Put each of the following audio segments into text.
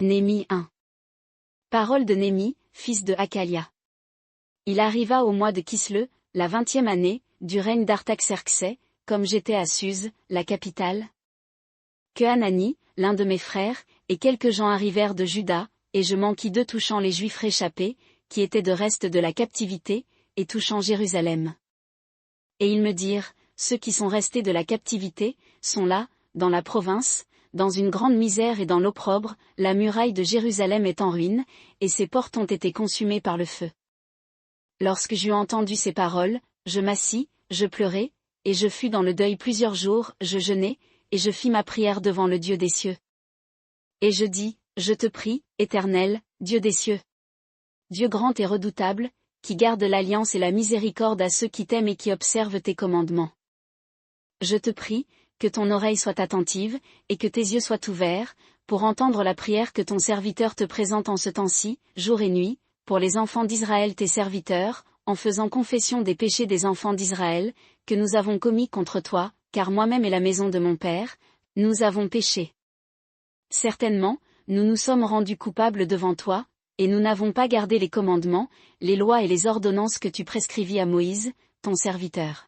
Néhémie 1. Parole de Néhémie, fils de Hakalia. Il arriva au mois de Kisleu, la 20e année, du règne d'Artaxerxès, comme j'étais à Suse, la capitale, que Hanani, l'un de mes frères, et quelques gens arrivèrent de Juda, et je m'enquis d'eux touchant les Juifs réchappés, qui étaient de reste de la captivité, et touchant Jérusalem. Et ils me dirent, ceux qui sont restés de la captivité, sont là, dans la province, dans une grande misère et dans l'opprobre, la muraille de Jérusalem est en ruine, et ses portes ont été consumées par le feu. Lorsque j'eus entendu ces paroles, je m'assis, je pleurai, et je fus dans le deuil plusieurs jours, je jeûnai, et je fis ma prière devant le Dieu des cieux. Et je dis, je te prie, Éternel, Dieu des cieux, Dieu grand et redoutable, qui garde l'alliance et la miséricorde à ceux qui t'aiment et qui observent tes commandements. Je te prie, que ton oreille soit attentive, et que tes yeux soient ouverts, pour entendre la prière que ton serviteur te présente en ce temps-ci, jour et nuit, pour les enfants d'Israël tes serviteurs, en faisant confession des péchés des enfants d'Israël, que nous avons commis contre toi, car moi-même et la maison de mon père, nous avons péché. Certainement, nous nous sommes rendus coupables devant toi, et nous n'avons pas gardé les commandements, les lois et les ordonnances que tu prescrivis à Moïse, ton serviteur.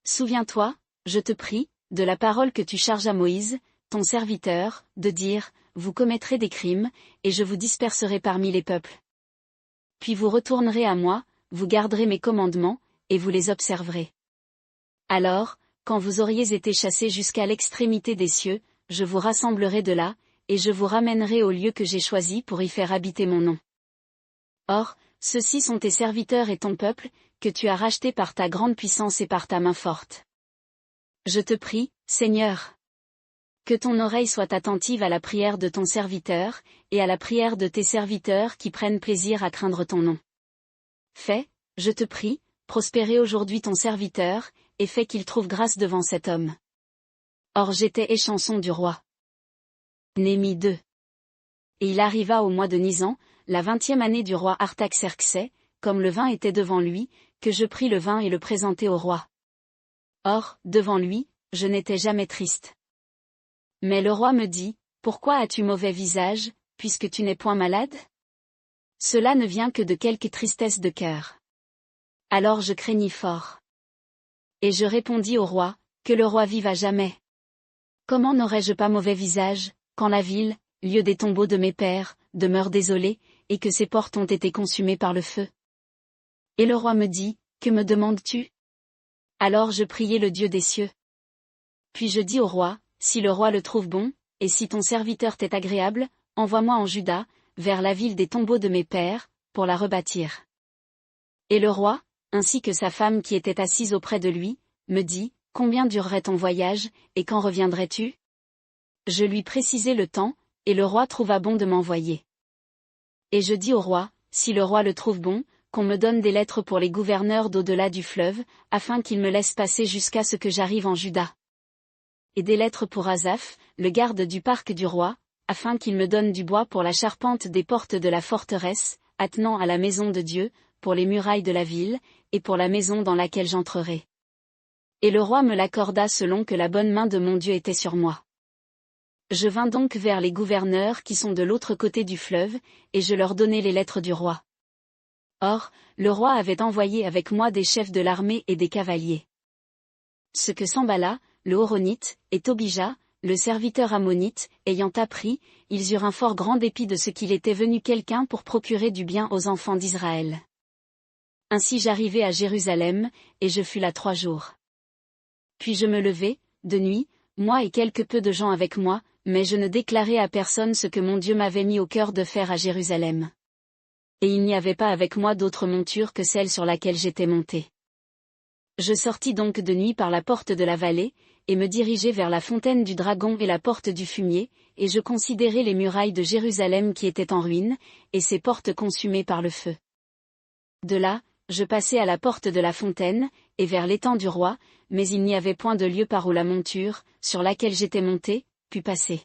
Souviens-toi, je te prie, de la parole que tu charges à Moïse, ton serviteur, de dire, vous commettrez des crimes, et je vous disperserai parmi les peuples. Puis vous retournerez à moi, vous garderez mes commandements, et vous les observerez. Alors, quand vous auriez été chassés jusqu'à l'extrémité des cieux, je vous rassemblerai de là, et je vous ramènerai au lieu que j'ai choisi pour y faire habiter mon nom. Or, ceux-ci sont tes serviteurs et ton peuple, que tu as rachetés par ta grande puissance et par ta main forte. Je te prie, Seigneur, que ton oreille soit attentive à la prière de ton serviteur, et à la prière de tes serviteurs qui prennent plaisir à craindre ton nom. Fais, je te prie, prospérer aujourd'hui ton serviteur, et fais qu'il trouve grâce devant cet homme. Or j'étais échanson du roi. Néhémie 2. Et il arriva au mois de Nisan, la 20e année du roi Artaxerxès, comme le vin était devant lui, que je pris le vin et le présentai au roi. Or, devant lui, je n'étais jamais triste. Mais le roi me dit, pourquoi as-tu mauvais visage, puisque tu n'es point malade? Cela ne vient que de quelque tristesse de cœur. Alors je craignis fort. Et je répondis au roi, que le roi vive à jamais. Comment n'aurais-je pas mauvais visage, quand la ville, lieu des tombeaux de mes pères, demeure désolée, et que ses portes ont été consumées par le feu? Et le roi me dit, que me demandes-tu? Alors je priai le Dieu des cieux. Puis je dis au roi, si le roi le trouve bon, et si ton serviteur t'est agréable, envoie-moi en Juda, vers la ville des tombeaux de mes pères, pour la rebâtir. Et le roi, ainsi que sa femme qui était assise auprès de lui, me dit, combien durerait ton voyage, et quand reviendrais-tu? Je lui précisai le temps, et le roi trouva bon de m'envoyer. Et je dis au roi, si le roi le trouve bon, qu'on me donne des lettres pour les gouverneurs d'au-delà du fleuve, afin qu'ils me laissent passer jusqu'à ce que j'arrive en Juda. Et des lettres pour Asaph, le garde du parc du roi, afin qu'il me donne du bois pour la charpente des portes de la forteresse, attenant à la maison de Dieu, pour les murailles de la ville, et pour la maison dans laquelle j'entrerai. Et le roi me l'accorda selon que la bonne main de mon Dieu était sur moi. Je vins donc vers les gouverneurs qui sont de l'autre côté du fleuve, et je leur donnai les lettres du roi. Or, le roi avait envoyé avec moi des chefs de l'armée et des cavaliers. Ce que Sambala, le Horonite, et Tobija, le serviteur ammonite, ayant appris, ils eurent un fort grand dépit de ce qu'il était venu quelqu'un pour procurer du bien aux enfants d'Israël. Ainsi j'arrivai à Jérusalem, et je fus là 3 jours. Puis je me levai, de nuit, moi et quelque peu de gens avec moi, mais je ne déclarai à personne ce que mon Dieu m'avait mis au cœur de faire à Jérusalem. Et il n'y avait pas avec moi d'autre monture que celle sur laquelle j'étais monté. Je sortis donc de nuit par la porte de la vallée, et me dirigeai vers la fontaine du dragon et la porte du fumier, et je considérai les murailles de Jérusalem qui étaient en ruine, et ses portes consumées par le feu. De là, je passai à la porte de la fontaine, et vers l'étang du roi, mais il n'y avait point de lieu par où la monture, sur laquelle j'étais monté, put passer.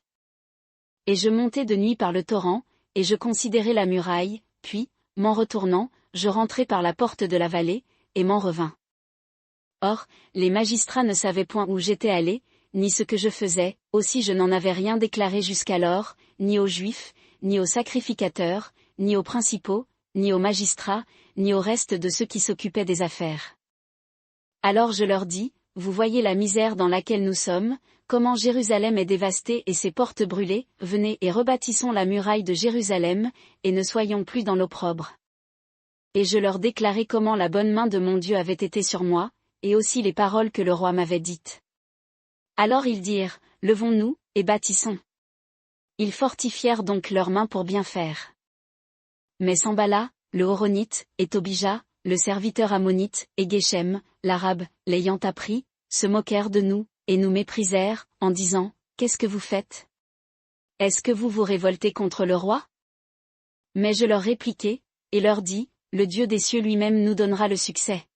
Et je montai de nuit par le torrent, et je considérai la muraille, puis, m'en retournant, je rentrai par la porte de la vallée, et m'en revins. Or, les magistrats ne savaient point où j'étais allé, ni ce que je faisais, aussi je n'en avais rien déclaré jusqu'alors, ni aux Juifs, ni aux sacrificateurs, ni aux principaux, ni aux magistrats, ni au reste de ceux qui s'occupaient des affaires. Alors je leur dis, vous voyez la misère dans laquelle nous sommes, comment Jérusalem est dévastée et ses portes brûlées, venez et rebâtissons la muraille de Jérusalem, et ne soyons plus dans l'opprobre. Et je leur déclarai comment la bonne main de mon Dieu avait été sur moi, et aussi les paroles que le roi m'avait dites. Alors ils dirent, levons-nous, et bâtissons. Ils fortifièrent donc leurs mains pour bien faire. Mais Sambala, le Horonite, et Tobija, le serviteur ammonite, et Geshem, l'arabe, l'ayant appris, se moquèrent de nous, et nous méprisèrent, en disant, qu'est-ce que vous faites? Est-ce que vous vous révoltez contre le roi? Mais je leur répliquai, et leur dis, le Dieu des cieux lui-même nous donnera le succès.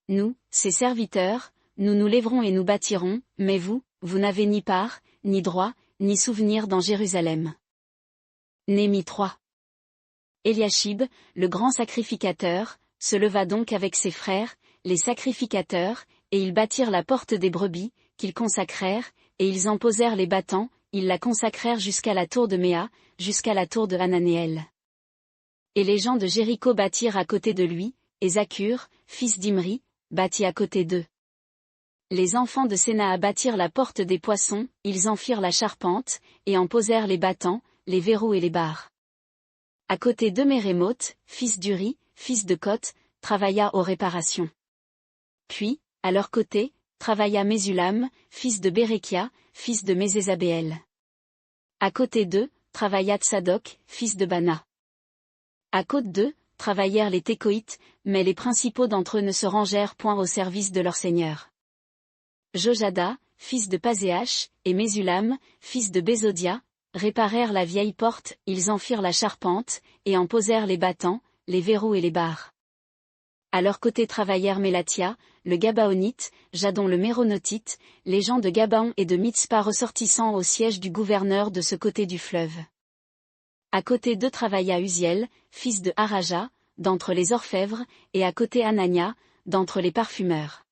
Nous, ses serviteurs, nous nous lèverons et nous bâtirons, mais vous, vous n'avez ni part, ni droit, ni souvenir dans Jérusalem. Néhémie 3. Eliashib, le grand sacrificateur, se leva donc avec ses frères, les sacrificateurs, et ils bâtirent la porte des brebis, qu'ils consacrèrent, et ils en posèrent les battants, ils la consacrèrent jusqu'à la tour de Méa, jusqu'à la tour de Hananéel. Et les gens de Jéricho bâtirent à côté de lui, et Zakur, fils d'Imri, bâtit à côté d'eux. Les enfants de Sénaa bâtirent la porte des poissons, ils en firent la charpente, et en posèrent les battants, les verrous et les barres. À côté de Mérémoth, fils d'Uri, fils de Koth, travailla aux réparations. Puis, à leur côté, travailla Mésulam, fils de Bérékia, fils de Mézézabéel. À côté d'eux, travailla Tsadok, fils de Bana. À côté d'eux, travaillèrent les Técoïtes, mais les principaux d'entre eux ne se rangèrent point au service de leur seigneur. Jojada, fils de Paséach, et Mésulam, fils de Bézodia, réparèrent la vieille porte, ils en firent la charpente, et en posèrent les battants, les verrous et les barres. À leur côté travaillèrent Mélatia, le Gabaonite, Jadon le Méronotite, les gens de Gabaon et de Mitzpa ressortissant au siège du gouverneur de ce côté du fleuve. À côté d'eux travailla Uziel, fils de Haraja, d'entre les orfèvres, et à côté Anania, d'entre les parfumeurs.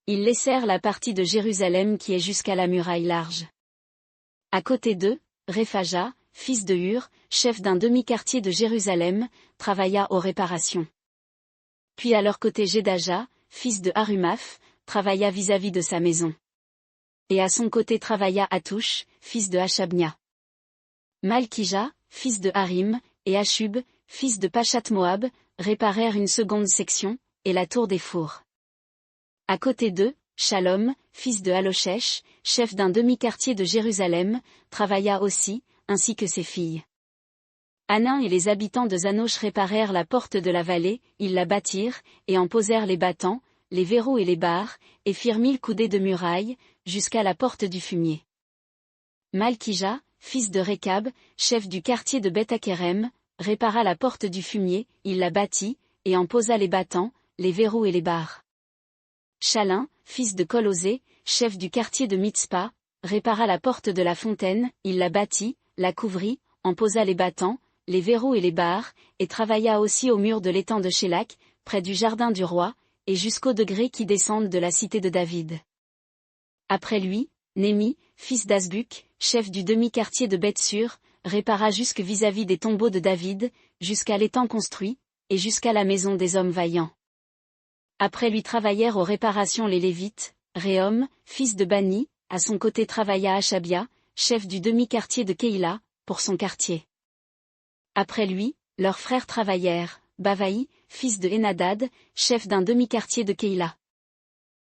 Ils laissèrent la partie de Jérusalem qui est jusqu'à la muraille large. À côté d'eux, Réphaja, fils de Hur, chef d'un demi-quartier de Jérusalem, travailla aux réparations. Puis à leur côté Jédaja, fils de Harumaph, travailla vis-à-vis de sa maison. Et à son côté travailla Hatouch, fils de Hashabnia. Malkija, fils de Harim, et Ashub, fils de Pachat-Moab, réparèrent une seconde section, et la tour des fours. À côté d'eux, Shalom, fils de Haloshech, chef d'un demi-quartier de Jérusalem, travailla aussi, ainsi que ses filles. Hanan et les habitants de Zanoch réparèrent la porte de la vallée, ils la bâtirent, et en posèrent les battants, les verrous et les barres, et firent 1000 coudées de muraille, jusqu'à la porte du fumier. Malkija, fils de Récab, chef du quartier de Beth-Akerem, répara la porte du fumier, il la bâtit, et en posa les battants, les verrous et les barres. Chalin, fils de Colosé, chef du quartier de Mitzpa, répara la porte de la fontaine, il la bâtit, la couvrit, en posa les battants, les verrous et les barres, et travailla aussi au mur de l'étang de Shélak, près du jardin du roi, et jusqu'aux degrés qui descendent de la cité de David. Après lui, Némi, fils d'Asbuk, chef du demi-quartier de Beth-Sur, répara jusque vis-à-vis des tombeaux de David, jusqu'à l'étang construit, et jusqu'à la maison des hommes vaillants. Après lui travaillèrent aux réparations les Lévites, Réhom, fils de Bani, à son côté travailla Hashabia, chef du demi-quartier de Keïla, pour son quartier. Après lui, leurs frères travaillèrent, Bavaï, fils de Henadad, chef d'un demi-quartier de Keïla.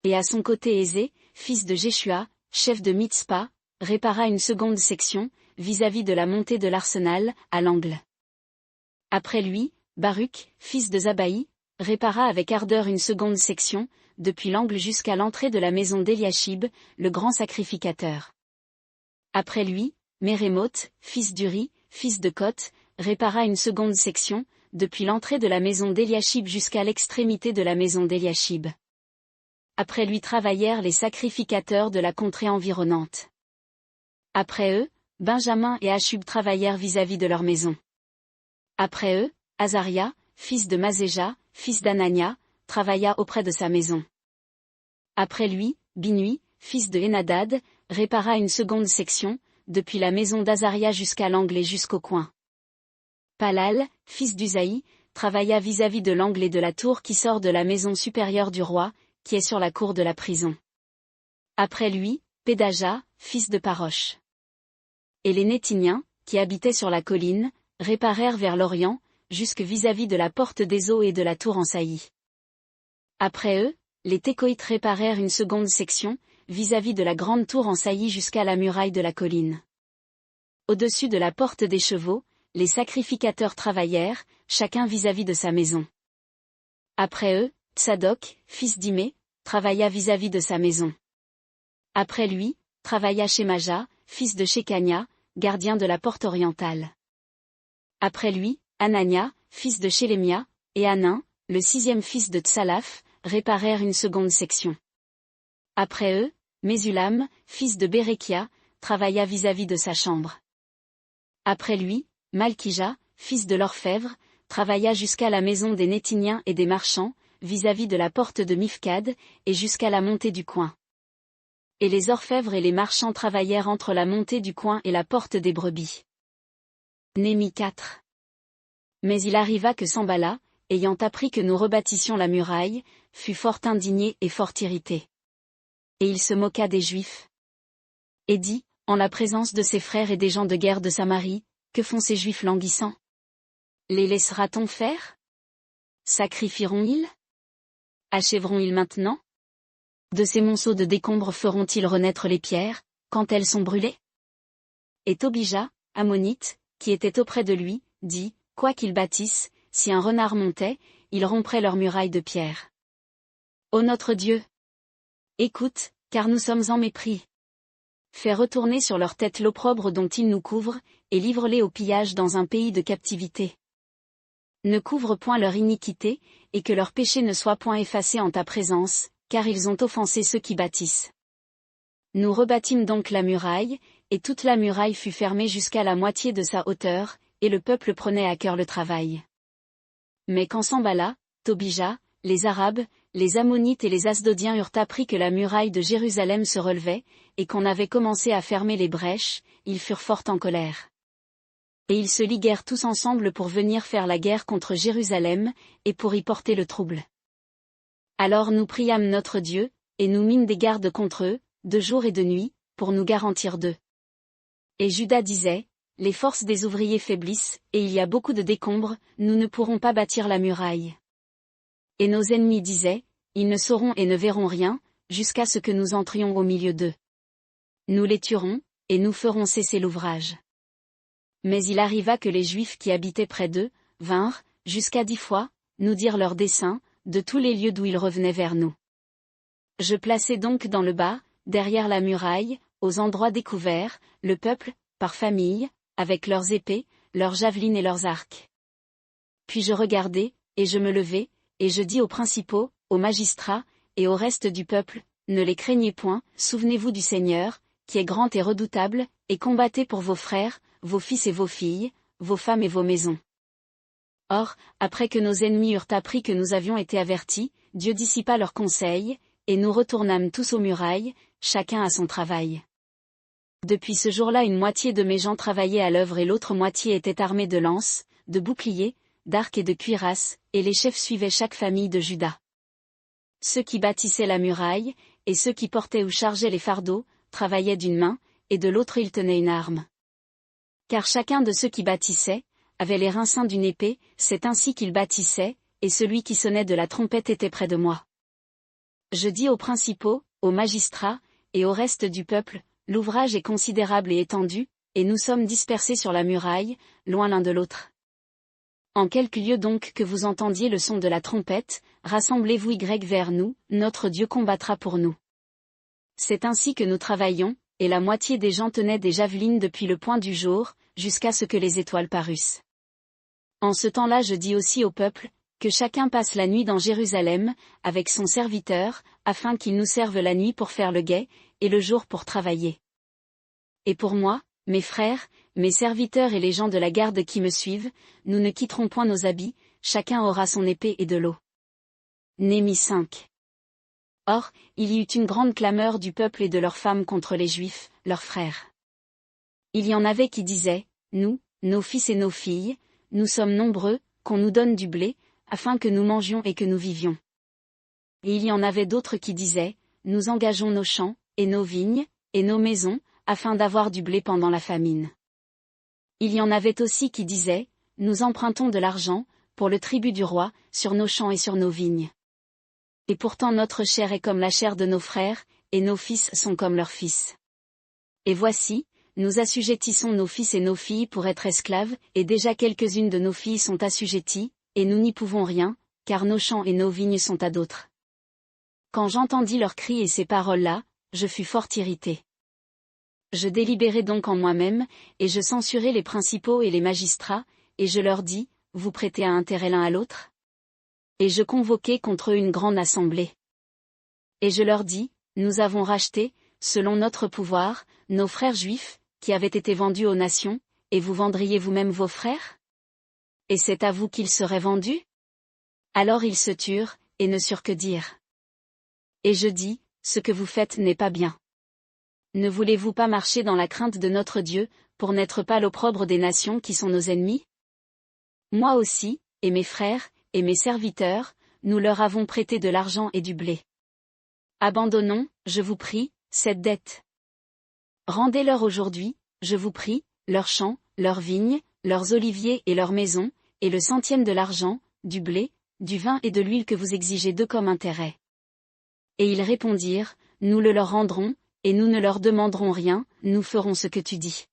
Et à son côté Ézé, fils de Jéshua, chef de Mitzpa, répara une seconde section, vis-à-vis de la montée de l'arsenal, à l'angle. Après lui, Baruch, fils de Zabaï, répara avec ardeur une seconde section, depuis l'angle jusqu'à l'entrée de la maison d'Eliashib, le grand sacrificateur. Après lui, Mérémoth, fils d'Uri, fils de Koth, répara une seconde section, depuis l'entrée de la maison d'Eliashib jusqu'à l'extrémité de la maison d'Eliashib. Après lui travaillèrent les sacrificateurs de la contrée environnante. Après eux, Benjamin et Hashub travaillèrent vis-à-vis de leur maison. Après eux, Azaria, fils de Mazéja, fils d'Anania, travailla auprès de sa maison. Après lui, Binui, fils de Henadad, répara une seconde section, depuis la maison d'Azaria jusqu'à l'angle et jusqu'au coin. Palal, fils d'Uzaï, travailla vis-à-vis de l'angle et de la tour qui sort de la maison supérieure du roi, qui est sur la cour de la prison. Après lui, Pédaja, fils de Paroche. Et les Nétiniens, qui habitaient sur la colline, réparèrent vers l'orient, jusque vis-à-vis de la porte des eaux et de la tour en saillie. Après eux, les Técoïtes réparèrent une seconde section, vis-à-vis de la grande tour en saillie jusqu'à la muraille de la colline. Au-dessus de la porte des chevaux, les sacrificateurs travaillèrent, chacun vis-à-vis de sa maison. Après eux, Tsadok, fils d'Imé, travailla vis-à-vis de sa maison. Après lui, travailla Shemaja, fils de Shekania, gardien de la porte orientale. Après lui, Anania, fils de Shélémia, et Hanin, le 6e fils de Tsalaf, réparèrent une seconde section. Après eux, Mésulam, fils de Bérékia, travailla vis-à-vis de sa chambre. Après lui, Malkija, fils de l'orfèvre, travailla jusqu'à la maison des Nétiniens et des marchands, vis-à-vis de la porte de Mifkad, et jusqu'à la montée du coin. Et les orfèvres et les marchands travaillèrent entre la montée du coin et la porte des brebis. Néhémie 4. Mais il arriva que Sambala, ayant appris que nous rebâtissions la muraille, fut fort indigné et fort irrité. Et il se moqua des Juifs. Et dit, en la présence de ses frères et des gens de guerre de Samarie, que font ces Juifs languissants? Les laissera-t-on faire? Sacrifieront-ils? Achèveront-ils maintenant? De ces monceaux de décombres feront-ils renaître les pierres, quand elles sont brûlées? Et Tobija, ammonite, qui était auprès de lui, dit, quoi qu'ils bâtissent, si un renard montait, il romprait leurs murailles de pierre. Ô notre Dieu! Écoute, car nous sommes en mépris. Fais retourner sur leur tête l'opprobre dont ils nous couvrent, et livre-les au pillage dans un pays de captivité. Ne couvre point leur iniquité, et que leur péché ne soit point effacé en ta présence, car ils ont offensé ceux qui bâtissent. Nous rebâtîmes donc la muraille, et toute la muraille fut fermée jusqu'à la moitié de sa hauteur, et le peuple prenait à cœur le travail. Mais quand Sambala, Tobija, les Arabes, les Ammonites et les Asdodiens eurent appris que la muraille de Jérusalem se relevait, et qu'on avait commencé à fermer les brèches, ils furent fort en colère. Et ils se liguèrent tous ensemble pour venir faire la guerre contre Jérusalem, et pour y porter le trouble. Alors nous priâmes notre Dieu, et nous mîmes des gardes contre eux, de jour et de nuit, pour nous garantir d'eux. Et Juda disait, les forces des ouvriers faiblissent, et il y a beaucoup de décombres, nous ne pourrons pas bâtir la muraille. Et nos ennemis disaient, ils ne sauront et ne verront rien, jusqu'à ce que nous entrions au milieu d'eux. Nous les tuerons, et nous ferons cesser l'ouvrage. Mais il arriva que les Juifs qui habitaient près d'eux, vinrent, jusqu'à 10 fois, nous dire leurs desseins, de tous les lieux d'où ils revenaient vers nous. Je plaçai donc dans le bas, derrière la muraille, aux endroits découverts, le peuple, par famille, avec leurs épées, leurs javelines et leurs arcs. Puis je regardai, et je me levai, et je dis aux principaux, aux magistrats, et au reste du peuple, ne les craignez point, souvenez-vous du Seigneur, qui est grand et redoutable, et combattez pour vos frères, vos fils et vos filles, vos femmes et vos maisons. Or, après que nos ennemis eurent appris que nous avions été avertis, Dieu dissipa leurs conseils, et nous retournâmes tous aux murailles, chacun à son travail. Depuis ce jour-là une moitié de mes gens travaillaient à l'œuvre et l'autre moitié était armée de lances, de boucliers, d'arcs et de cuirasses, et les chefs suivaient chaque famille de Juda. Ceux qui bâtissaient la muraille, et ceux qui portaient ou chargeaient les fardeaux, travaillaient d'une main, et de l'autre ils tenaient une arme. Car chacun de ceux qui bâtissaient, avait les rincins d'une épée, c'est ainsi qu'ils bâtissaient, et celui qui sonnait de la trompette était près de moi. Je dis aux principaux, aux magistrats, et au reste du peuple, l'ouvrage est considérable et étendu, et nous sommes dispersés sur la muraille, loin l'un de l'autre. En quelque lieu donc que vous entendiez le son de la trompette, rassemblez-vous vers nous, notre Dieu combattra pour nous. C'est ainsi que nous travaillons, et la moitié des gens tenaient des javelines depuis le point du jour, jusqu'à ce que les étoiles parussent. En ce temps-là je dis aussi au peuple, que chacun passe la nuit dans Jérusalem, avec son serviteur, afin qu'il nous serve la nuit pour faire le guet, et le jour pour travailler. Et pour moi, mes frères, mes serviteurs et les gens de la garde qui me suivent, nous ne quitterons point nos habits, chacun aura son épée et de l'eau. Néhémie 5. Or, il y eut une grande clameur du peuple et de leurs femmes contre les Juifs, leurs frères. Il y en avait qui disaient, nous, nos fils et nos filles, nous sommes nombreux, qu'on nous donne du blé, afin que nous mangions et que nous vivions. Et il y en avait d'autres qui disaient, nous engageons nos champs, et nos vignes, et nos maisons, afin d'avoir du blé pendant la famine. Il y en avait aussi qui disaient, nous empruntons de l'argent, pour le tribut du roi, sur nos champs et sur nos vignes. Et pourtant notre chair est comme la chair de nos frères, et nos fils sont comme leurs fils. Et voici, nous assujettissons nos fils et nos filles pour être esclaves, et déjà quelques-unes de nos filles sont assujetties, et nous n'y pouvons rien, car nos champs et nos vignes sont à d'autres. Quand j'entendis leurs cris et ces paroles-là, je fus fort irrité. Je délibérai donc en moi-même, et je censurai les principaux et les magistrats, et je leur dis, vous prêtez un intérêt l'un à l'autre? Et je convoquai contre eux une grande assemblée. Et je leur dis, nous avons racheté, selon notre pouvoir, nos frères juifs, qui avaient été vendus aux nations, et vous vendriez vous-même vos frères? Et c'est à vous qu'ils seraient vendus? Alors ils se turent, et ne surent que dire. Et je dis, ce que vous faites n'est pas bien. Ne voulez-vous pas marcher dans la crainte de notre Dieu, pour n'être pas l'opprobre des nations qui sont nos ennemis? Moi aussi, et mes frères, et mes serviteurs, nous leur avons prêté de l'argent et du blé. Abandonnons, je vous prie, cette dette. Rendez-leur aujourd'hui, je vous prie, leurs champs, leurs vignes, leurs oliviers et leurs maisons, et le centième de l'argent, du blé, du vin et de l'huile que vous exigez d'eux comme intérêt. Et ils répondirent, nous le leur rendrons, et nous ne leur demanderons rien, nous ferons ce que tu dis.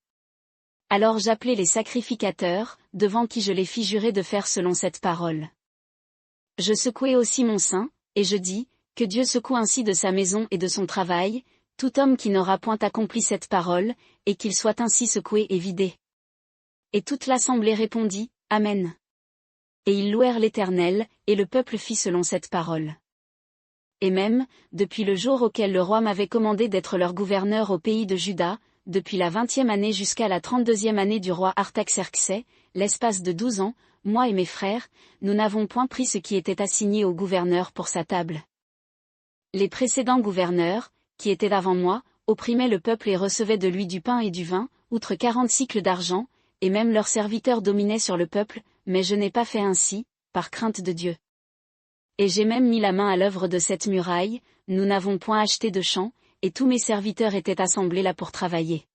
Alors j'appelai les sacrificateurs, devant qui je les fis jurer de faire selon cette parole. Je secouai aussi mon sein, et je dis, que Dieu secoue ainsi de sa maison et de son travail, tout homme qui n'aura point accompli cette parole, et qu'il soit ainsi secoué et vidé. Et toute l'assemblée répondit, Amen. Et ils louèrent l'Éternel, et le peuple fit selon cette parole. Et même, depuis le jour auquel le roi m'avait commandé d'être leur gouverneur au pays de Juda, depuis la 20e année jusqu'à la 32e année du roi Artaxerxès, l'espace de 12 ans, moi et mes frères, nous n'avons point pris ce qui était assigné au gouverneur pour sa table. Les précédents gouverneurs, qui étaient avant moi, opprimaient le peuple et recevaient de lui du pain et du vin, outre 40 cycles d'argent, et même leurs serviteurs dominaient sur le peuple, mais je n'ai pas fait ainsi, par crainte de Dieu. Et j'ai même mis la main à l'œuvre de cette muraille, nous n'avons point acheté de champs, et tous mes serviteurs étaient assemblés là pour travailler.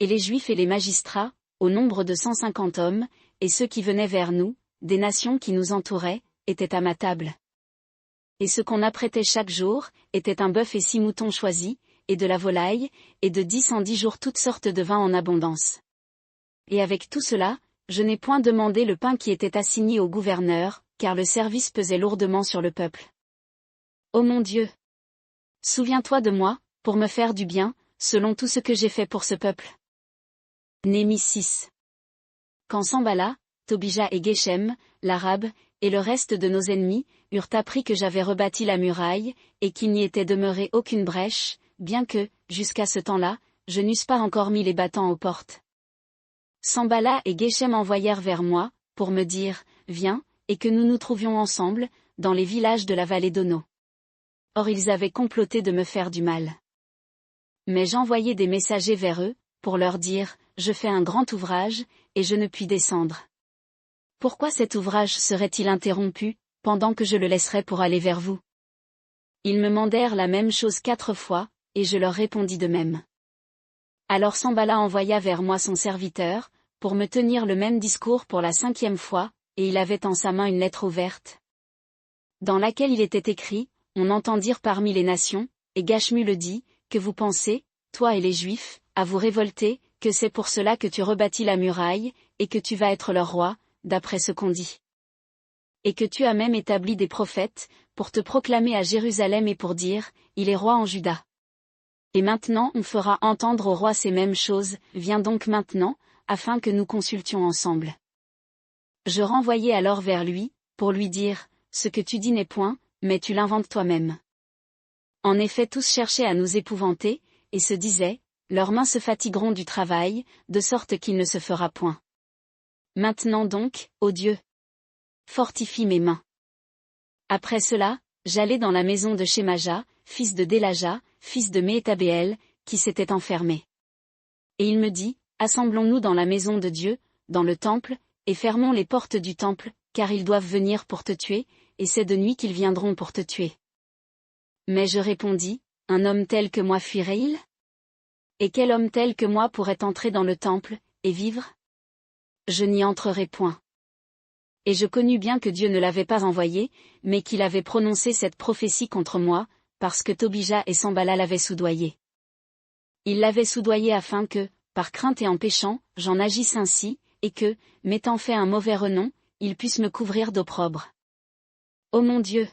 Et les Juifs et les magistrats, au nombre de 150 hommes, et ceux qui venaient vers nous, des nations qui nous entouraient, étaient à ma table. Et ce qu'on apprêtait chaque jour, était un bœuf et 6 moutons choisis, et de la volaille, et de 10 en 10 jours toutes sortes de vins en abondance. Et avec tout cela, je n'ai point demandé le pain qui était assigné au gouverneur, car le service pesait lourdement sur le peuple. Ô mon Dieu! Souviens-toi de moi, pour me faire du bien, selon tout ce que j'ai fait pour ce peuple. Néhémie 6. Quand Sambala, Tobija et Geshem, l'Arabe, et le reste de nos ennemis, eurent appris que j'avais rebâti la muraille, et qu'il n'y était demeuré aucune brèche, bien que, jusqu'à ce temps-là, je n'eusse pas encore mis les battants aux portes. Sambala et Geshem envoyèrent vers moi, pour me dire, viens, et que nous nous trouvions ensemble, dans les villages de la vallée d'Ono. Or ils avaient comploté de me faire du mal. Mais j'envoyai des messagers vers eux, pour leur dire, je fais un grand ouvrage, et je ne puis descendre. Pourquoi cet ouvrage serait-il interrompu, pendant que je le laisserais pour aller vers vous? Ils me mandèrent la même chose 4 fois, et je leur répondis de même. Alors Sambala envoya vers moi son serviteur, pour me tenir le même discours pour la 5e fois, et il avait en sa main une lettre ouverte, dans laquelle il était écrit, on entend dire parmi les nations, et Gashmu dit, que vous pensez, toi et les Juifs, à vous révolter, que c'est pour cela que tu rebâtis la muraille, et que tu vas être leur roi, d'après ce qu'on dit. Et que tu as même établi des prophètes, pour te proclamer à Jérusalem et pour dire, il est roi en Juda. Et maintenant on fera entendre au roi ces mêmes choses, viens donc maintenant, afin que nous consultions ensemble. Je renvoyai alors vers lui, pour lui dire, ce que tu dis n'est point, mais tu l'inventes toi-même. En effet tous cherchaient à nous épouvanter, et se disaient, leurs mains se fatigueront du travail, de sorte qu'il ne se fera point. Maintenant donc, ô Dieu, fortifie mes mains. Après cela, j'allai dans la maison de Shemaja, fils de Délaja, fils de Méhétabéel, qui s'était enfermé. Et il me dit, assemblons-nous dans la maison de Dieu, dans le temple, et fermons les portes du temple, car ils doivent venir pour te tuer, et c'est de nuit qu'ils viendront pour te tuer. Mais je répondis, un homme tel que moi fuirait-il? Et quel homme tel que moi pourrait entrer dans le temple, et vivre? Je n'y entrerai point. Et je connus bien que Dieu ne l'avait pas envoyé, mais qu'il avait prononcé cette prophétie contre moi, parce que Tobija et Sambala l'avaient soudoyé. Il l'avait soudoyé afin que, par crainte et en péchant, j'en agisse ainsi, et que, m'étant fait un mauvais renom, il puisse me couvrir d'opprobre. Ô mon Dieu!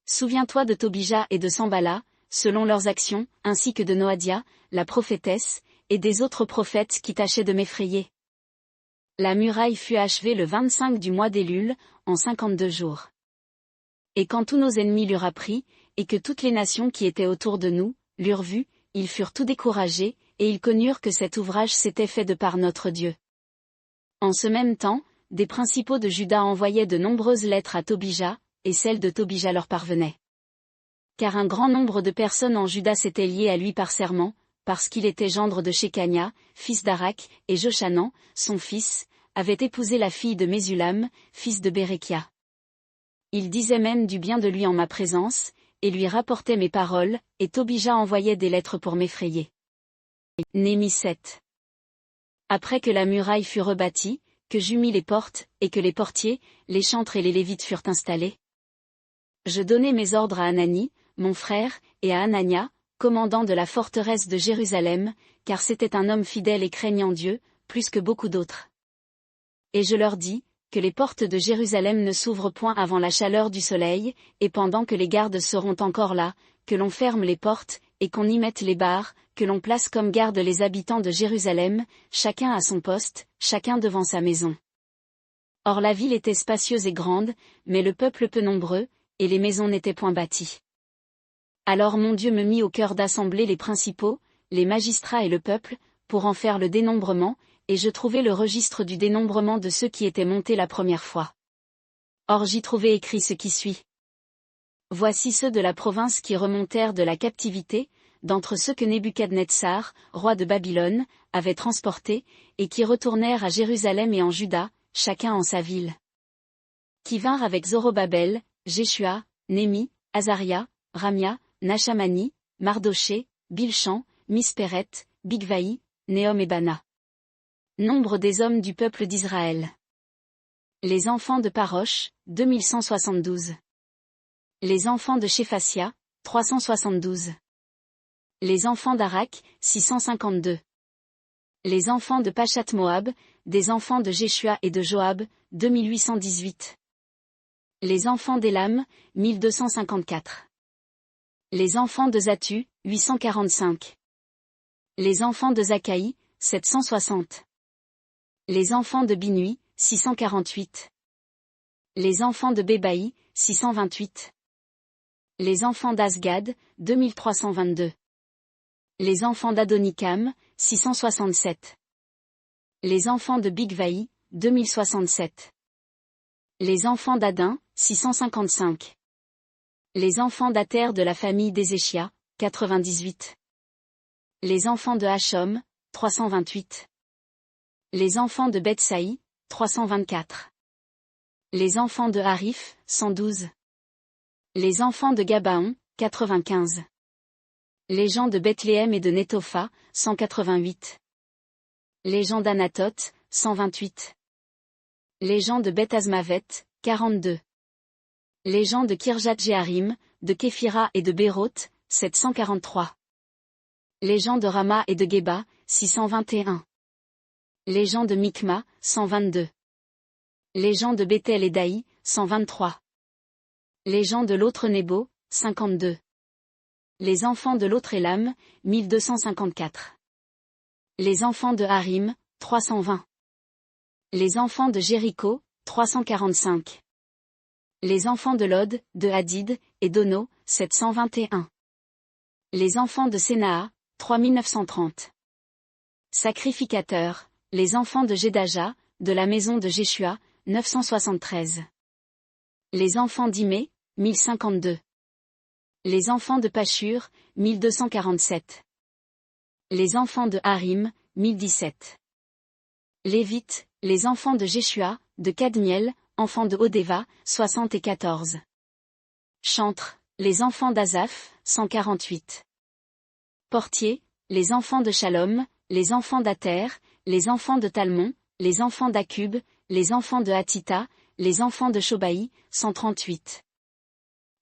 Souviens-toi de Tobija et de Sambala, selon leurs actions, ainsi que de Noadia, la prophétesse, et des autres prophètes qui tâchaient de m'effrayer. La muraille fut achevée le 25 du mois d'Élul, en 52 jours. Et quand tous nos ennemis l'eurent appris, et que toutes les nations qui étaient autour de nous, l'eurent vu, ils furent tout découragés, et ils connurent que cet ouvrage s'était fait de par notre Dieu. En ce même temps, des principaux de Juda envoyaient de nombreuses lettres à Tobija, et celles de Tobija leur parvenaient. Car un grand nombre de personnes en Juda s'étaient liées à lui par serment, parce qu'il était gendre de Shekania, fils d'Arak, et Joshanan, son fils, avait épousé la fille de Mésulam, fils de Bérékia. Il disait même du bien de lui en ma présence, et lui rapportait mes paroles, et Tobija envoyait des lettres pour m'effrayer. Néhémie 7. Après que la muraille fut rebâtie, que j'eus mis les portes, et que les portiers, les chantres et les lévites furent installés, je donnai mes ordres à Hanani, mon frère, et à Hanania, commandant de la forteresse de Jérusalem, car c'était un homme fidèle et craignant Dieu, plus que beaucoup d'autres. Et je leur dis, que les portes de Jérusalem ne s'ouvrent point avant la chaleur du soleil, et pendant que les gardes seront encore là, que l'on ferme les portes, et qu'on y mette les barres, que l'on place comme garde les habitants de Jérusalem, chacun à son poste, chacun devant sa maison. Or la ville était spacieuse et grande, mais le peuple peu nombreux, et les maisons n'étaient point bâties. Alors mon Dieu me mit au cœur d'assembler les principaux, les magistrats et le peuple, pour en faire le dénombrement, et je trouvai le registre du dénombrement de ceux qui étaient montés la première fois. Or j'y trouvai écrit ce qui suit. Voici ceux de la province qui remontèrent de la captivité, d'entre ceux que Nebuchadnezzar, roi de Babylone, avait transportés, et qui retournèrent à Jérusalem et en Juda, chacun en sa ville. Qui vinrent avec Zorobabel, Jéshua, Némi, Azaria, Ramia, Nachamani, Mardoché, Bilchan, Mispéret, Bigvaï, Néhom et Bana. Nombre des hommes du peuple d'Israël. Les enfants de Parosh, 2172. Les enfants de Shéphasia, 372. Les enfants d'Arak, 652. Les enfants de Pachat Moab, des enfants de Jéshua et de Joab, 2818. Les enfants d'Élam, 1254. Les enfants de Zatu, 845. Les enfants de Zakaï, 760. Les enfants de Binui, 648. Les enfants de Bébaï, 628. Les enfants d'Asgad, 2322. Les enfants d'Adonikam, 667. Les enfants de Bigvaï, 2067. Les enfants d'Adin, 655. Les enfants d'Ater de la famille d'Ézéchia, 98. Les enfants de Hachom, 328. Les enfants de Bethsaï, 324. Les enfants de Harif, 112. Les enfants de Gabaon, 95. Les gens de Bethléem et de Netopha, 188. Les gens d'Anatoth, 128. Les gens de Beth-Azmavet, 42. Les gens de Kirjat-Jéarim, de Képhira et de Béroth, 743. Les gens de Rama et de Geba, 621. Les gens de Mikma, 122. Les gens de Bethel et d'Aï, 123. Les gens de l'autre Nebo, 52. Les enfants de l'autre Élam, 1254. Les enfants de Harim, 320. Les enfants de Jéricho, 345. Les enfants de Lod, de Hadid, et d'Ono, 721. Les enfants de Sénaa, 3930. Sacrificateurs, les enfants de Jédaja, de la maison de Jéshua, 973. Les enfants d'Imé, 1052. Les enfants de Pashur, 1247. Les enfants de Harim, 1017. Lévites, les enfants de Jéshua, de Kadmiel, enfants de Odéva, 74. Chantres, les enfants d'Azaph, 148. Portiers, les enfants de Shalom, les enfants d'Ater, les enfants de Talmon, les enfants d'Akub, les enfants de Hatita, les enfants de Shobaï, 138.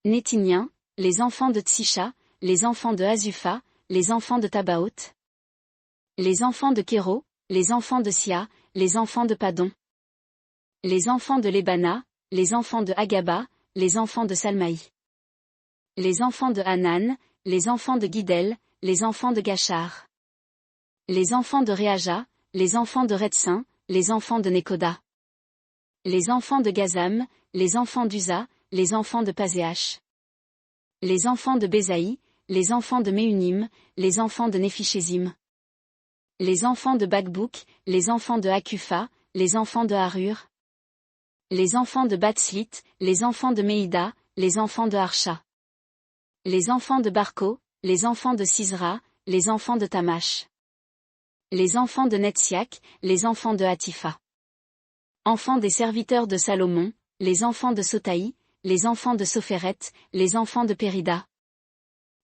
Nétiniens, les enfants de Tsisha, les enfants de Azupha, les enfants de Tabaoth. Les enfants de Kéro, les enfants de Sia, les enfants de Padon. Les enfants de Lébana, les enfants de Agaba, les enfants de Salmaï. Les enfants de Hanan, les enfants de Guidel, les enfants de Gachar. Les enfants de Réaja, les enfants de Retsin, les enfants de Nekoda. Les enfants de Gazam, les enfants d'Uza, les enfants de Paséach. Les enfants de Bézaï, les enfants de Méunim, les enfants de Néphichezim. Les enfants de Bakbouk, les enfants de Hakufa, les enfants de Harur. Les enfants de Batslit, les enfants de Méida, les enfants de Harsha. Les enfants de Barko, les enfants de Sisra, les enfants de Tamash. Les enfants de Netsiak, les enfants de Hatifa. Enfants des serviteurs de Salomon, les enfants de Sotaï, les enfants de Sopheret, les enfants de Périda.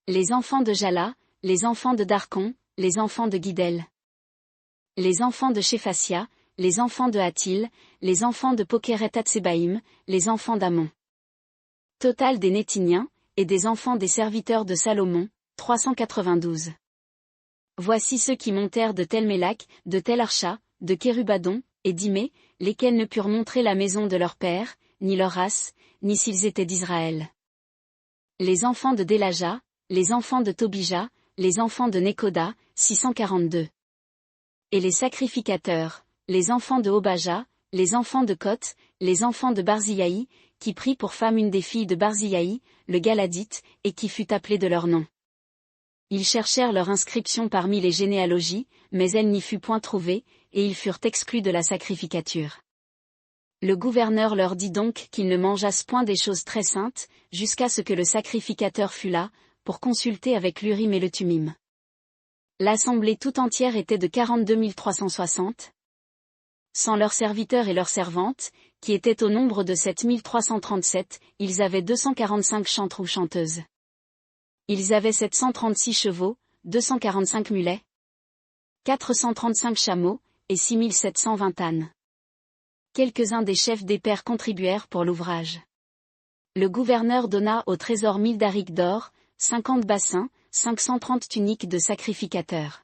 Les enfants de Jala, les enfants de Darkon, les enfants de Guidel. Les enfants de Shéphasia, les enfants de Hatil, les enfants de Pokeret-Hatsebaïm, les enfants d'Amon. Total des Nétiniens, et des enfants des serviteurs de Salomon, 392. Voici ceux qui montèrent de Tel-Mélak, de Tel-Archa, de Kérubadon, et d'Imé, lesquels ne purent montrer la maison de leur père, ni leur race, ni s'ils étaient d'Israël. Les enfants de Délaja, les enfants de Tobija, les enfants de Nekoda, 642. Et les sacrificateurs, les enfants de Obaja, les enfants de Koth, les enfants de Barziaï, qui prit pour femme une des filles de Barziaï, le Galadite, et qui fut appelée de leur nom. Ils cherchèrent leur inscription parmi les généalogies, mais elle n'y fut point trouvée, et ils furent exclus de la sacrificature. Le gouverneur leur dit donc qu'ils ne mangeassent point des choses très saintes, jusqu'à ce que le sacrificateur fût là, pour consulter avec l'Urim et le Thummim. L'assemblée tout entière était de 42 360. Sans leurs serviteurs et leurs servantes, qui étaient au nombre de 7 337, ils avaient 245 chantres ou chanteuses. Ils avaient 736 chevaux, 245 mulets, 435 chameaux, et 6720 ânes. Quelques-uns des chefs des pairs contribuèrent pour l'ouvrage. Le gouverneur donna au trésor 1000 darics d'or, 50 bassins, 530 tuniques de sacrificateurs.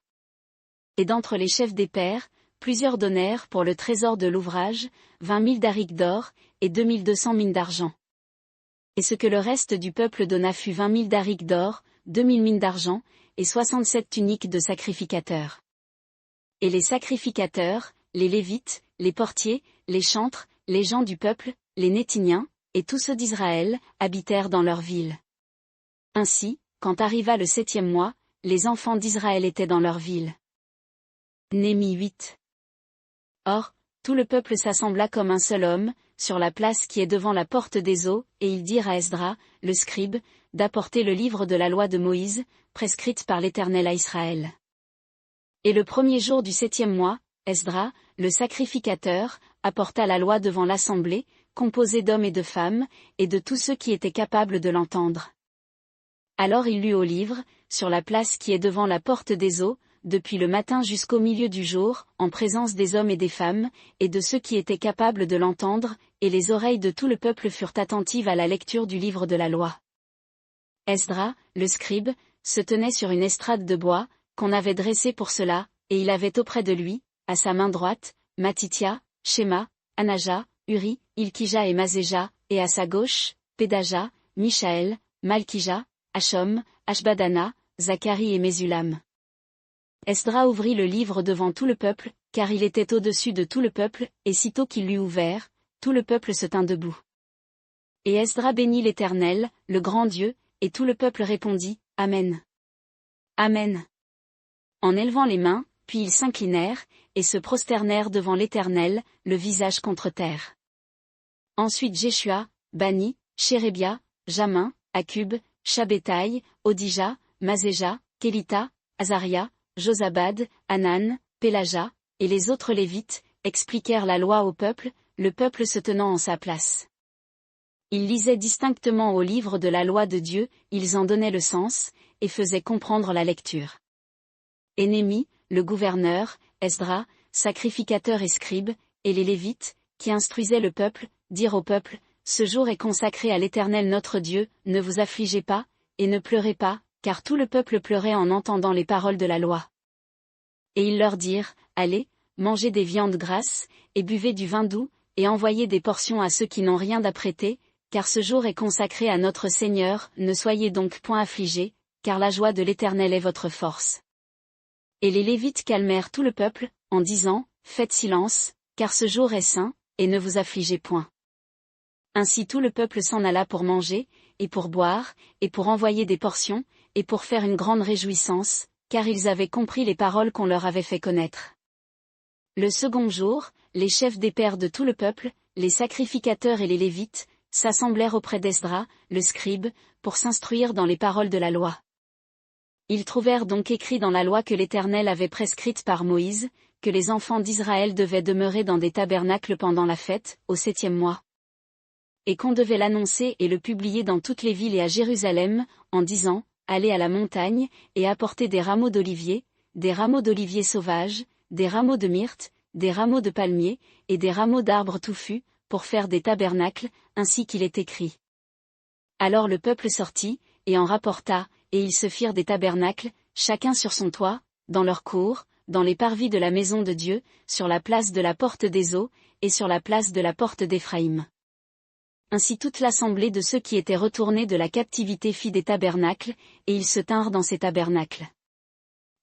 Et d'entre les chefs des pairs, plusieurs donnèrent pour le trésor de l'ouvrage, 20 000 darics d'or, et 2200 mines d'argent. Et ce que le reste du peuple donna fut 20 000 darics d'or, 2000 mines d'argent, et 67 tuniques de sacrificateurs. Et les sacrificateurs, les Lévites, les portiers, les chantres, les gens du peuple, les Nétiniens, et tous ceux d'Israël, habitèrent dans leur ville. Ainsi, quand arriva le 7e mois, les enfants d'Israël étaient dans leur ville. Néhémie 8. Or, tout le peuple s'assembla comme un seul homme, sur la place qui est devant la porte des eaux, et ils dirent à Esdra, le scribe, d'apporter le livre de la loi de Moïse, prescrite par l'Éternel à Israël. Et le premier jour du 7e mois, Esdra, le sacrificateur, apporta la loi devant l'assemblée, composée d'hommes et de femmes, et de tous ceux qui étaient capables de l'entendre. Alors il lut au livre, sur la place qui est devant la porte des eaux, depuis le matin jusqu'au milieu du jour, en présence des hommes et des femmes, et de ceux qui étaient capables de l'entendre, et les oreilles de tout le peuple furent attentives à la lecture du livre de la loi. Esdra, le scribe, se tenait sur une estrade de bois, qu'on avait dressée pour cela, et il avait auprès de lui, à sa main droite, Matithia, Shema, Anaja, Uri, Ilkija et Mazéja, et à sa gauche, Pédaja, Michaël, Malkija, Hachom, Ashbadana, Zacharie et Mésulam. Esdra ouvrit le livre devant tout le peuple, car il était au-dessus de tout le peuple, et sitôt qu'il l'eut ouvert, tout le peuple se tint debout. Et Esdra bénit l'Éternel, le grand Dieu, et tout le peuple répondit, Amen. Amen. En élevant les mains, puis ils s'inclinèrent, et se prosternèrent devant l'Éternel, le visage contre terre. Ensuite Jéshua, Bani, Chérébia, Jamin, Akub, Shabbétaï, Odija, Mazéja, Kélita, Azaria, Josabad, Hanan, Pélaja, et les autres Lévites, expliquèrent la loi au peuple, le peuple se tenant en sa place. Ils lisaient distinctement au livre de la loi de Dieu, ils en donnaient le sens, et faisaient comprendre la lecture. Et Néhémie, le gouverneur, Esdras, sacrificateur et scribe, et les Lévites, qui instruisaient le peuple, dirent au peuple, ce jour est consacré à l'Éternel notre Dieu, ne vous affligez pas, et ne pleurez pas, car tout le peuple pleurait en entendant les paroles de la loi. Et ils leur dirent, allez, mangez des viandes grasses, et buvez du vin doux, et envoyez des portions à ceux qui n'ont rien d'apprêter, car ce jour est consacré à notre Seigneur, ne soyez donc point affligés, car la joie de l'Éternel est votre force. Et les Lévites calmèrent tout le peuple, en disant, faites silence, car ce jour est saint, et ne vous affligez point. Ainsi tout le peuple s'en alla pour manger, et pour boire, et pour envoyer des portions, et pour faire une grande réjouissance, car ils avaient compris les paroles qu'on leur avait fait connaître. Le second jour, les chefs des pères de tout le peuple, les sacrificateurs et les Lévites, s'assemblèrent auprès d'Esdras, le scribe, pour s'instruire dans les paroles de la loi. Ils trouvèrent donc écrit dans la loi que l'Éternel avait prescrite par Moïse, que les enfants d'Israël devaient demeurer dans des tabernacles pendant la fête, au 7e mois. Et qu'on devait l'annoncer et le publier dans toutes les villes et à Jérusalem, en disant, allez à la montagne, et apportez des rameaux d'olivier sauvages, des rameaux de myrte, des rameaux de palmier, et des rameaux d'arbres touffus, pour faire des tabernacles, ainsi qu'il est écrit. Alors le peuple sortit, et en rapporta, et ils se firent des tabernacles, chacun sur son toit, dans leur cour, dans les parvis de la maison de Dieu, sur la place de la porte des eaux, et sur la place de la porte d'Éphraïm. Ainsi toute l'assemblée de ceux qui étaient retournés de la captivité fit des tabernacles, et ils se tinrent dans ces tabernacles.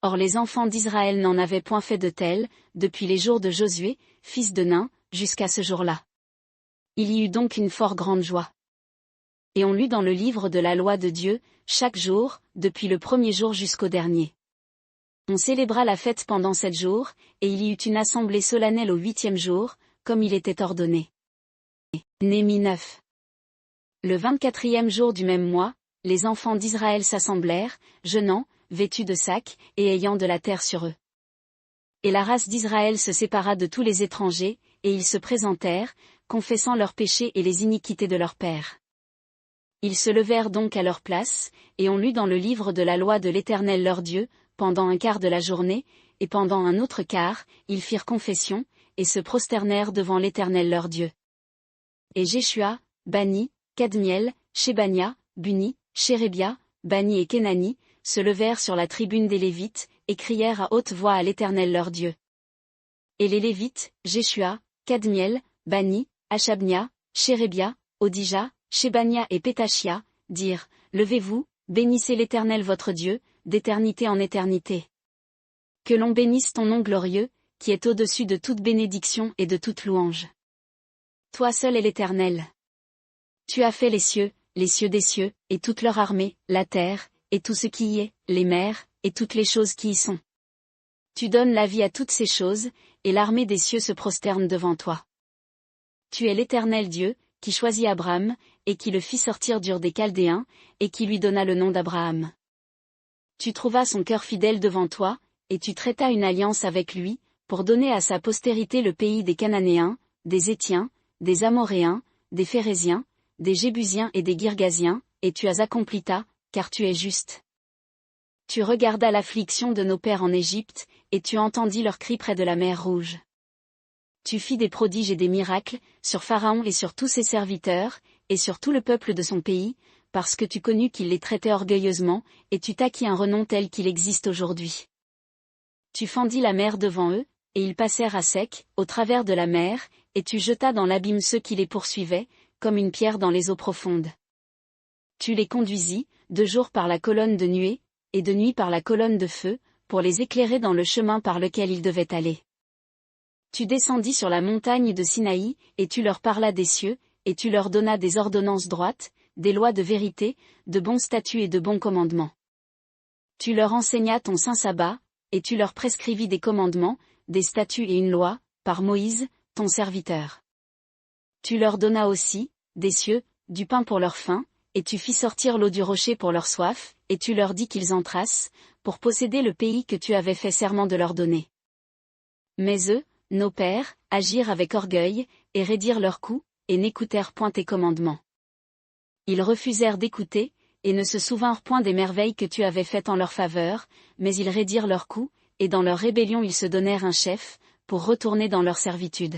Or les enfants d'Israël n'en avaient point fait de tels, depuis les jours de Josué, fils de Nun, jusqu'à ce jour-là. Il y eut donc une fort grande joie. Et on lut dans le livre de la loi de Dieu, chaque jour, depuis le premier jour jusqu'au dernier. On célébra la fête pendant 7 jours, et il y eut une assemblée solennelle au 8e jour, comme il était ordonné. Néhémie 9. Le 24e jour du même mois, les enfants d'Israël s'assemblèrent, jeûnant, vêtus de sacs, et ayant de la terre sur eux. Et la race d'Israël se sépara de tous les étrangers, et ils se présentèrent, confessant leurs péchés et les iniquités de leurs pères. Ils se levèrent donc à leur place, et on lut dans le livre de la loi de l'Éternel leur Dieu, pendant un quart de la journée, et pendant un autre quart, ils firent confession, et se prosternèrent devant l'Éternel leur Dieu. Et Jéshua, Bani, Kadmiel, Shébania, Buni, Shérébia, Bani et Kenani, se levèrent sur la tribune des Lévites, et crièrent à haute voix à l'Éternel leur Dieu. Et les Lévites, Jéshua, Kadmiel, Bani, Achabnia, Shérébia, Odija, Shébania et Pétachia, dirent, levez-vous, bénissez l'Éternel votre Dieu, d'éternité en éternité. Que l'on bénisse ton nom glorieux, qui est au-dessus de toute bénédiction et de toute louange. Toi seul est l'Éternel. Tu as fait les cieux des cieux, et toute leur armée, la terre, et tout ce qui y est, les mers, et toutes les choses qui y sont. Tu donnes la vie à toutes ces choses, et l'armée des cieux se prosterne devant toi. Tu es l'Éternel Dieu, qui choisit Abraham, et qui le fit sortir d'Ur des Chaldéens, et qui lui donna le nom d'Abraham. Tu trouvas son cœur fidèle devant toi, et tu traitas une alliance avec lui, pour donner à sa postérité le pays des Cananéens, des Hétiens, des Amoréens, des Phéréziens, des Jébusiens et des Girgasiens, et tu as accompli ta, car tu es juste. Tu regardas l'affliction de nos pères en Égypte, et tu entendis leurs cris près de la mer Rouge. Tu fis des prodiges et des miracles, sur Pharaon et sur tous ses serviteurs, et sur tout le peuple de son pays, parce que tu connus qu'il les traitait orgueilleusement, et tu t'acquis un renom tel qu'il existe aujourd'hui. Tu fendis la mer devant eux, et ils passèrent à sec, au travers de la mer, et tu jetas dans l'abîme ceux qui les poursuivaient, comme une pierre dans les eaux profondes. Tu les conduisis, de jour par la colonne de nuée, et de nuit par la colonne de feu, pour les éclairer dans le chemin par lequel ils devaient aller. Tu descendis sur la montagne de Sinaï, et tu leur parlas des cieux, et tu leur donnas des ordonnances droites, des lois de vérité, de bons statuts et de bons commandements. Tu leur enseignas ton saint sabbat, et tu leur prescrivis des commandements, des statuts et une loi, par Moïse, ton serviteur. Tu leur donnas aussi, des cieux, du pain pour leur faim, et tu fis sortir l'eau du rocher pour leur soif, et tu leur dis qu'ils entrassent, pour posséder le pays que tu avais fait serment de leur donner. Mais eux, nos pères, agirent avec orgueil, et raidirent leurs coups, et n'écoutèrent point tes commandements. Ils refusèrent d'écouter, et ne se souvinrent point des merveilles que tu avais faites en leur faveur, mais ils raidirent leurs coups, et dans leur rébellion ils se donnèrent un chef, pour retourner dans leur servitude.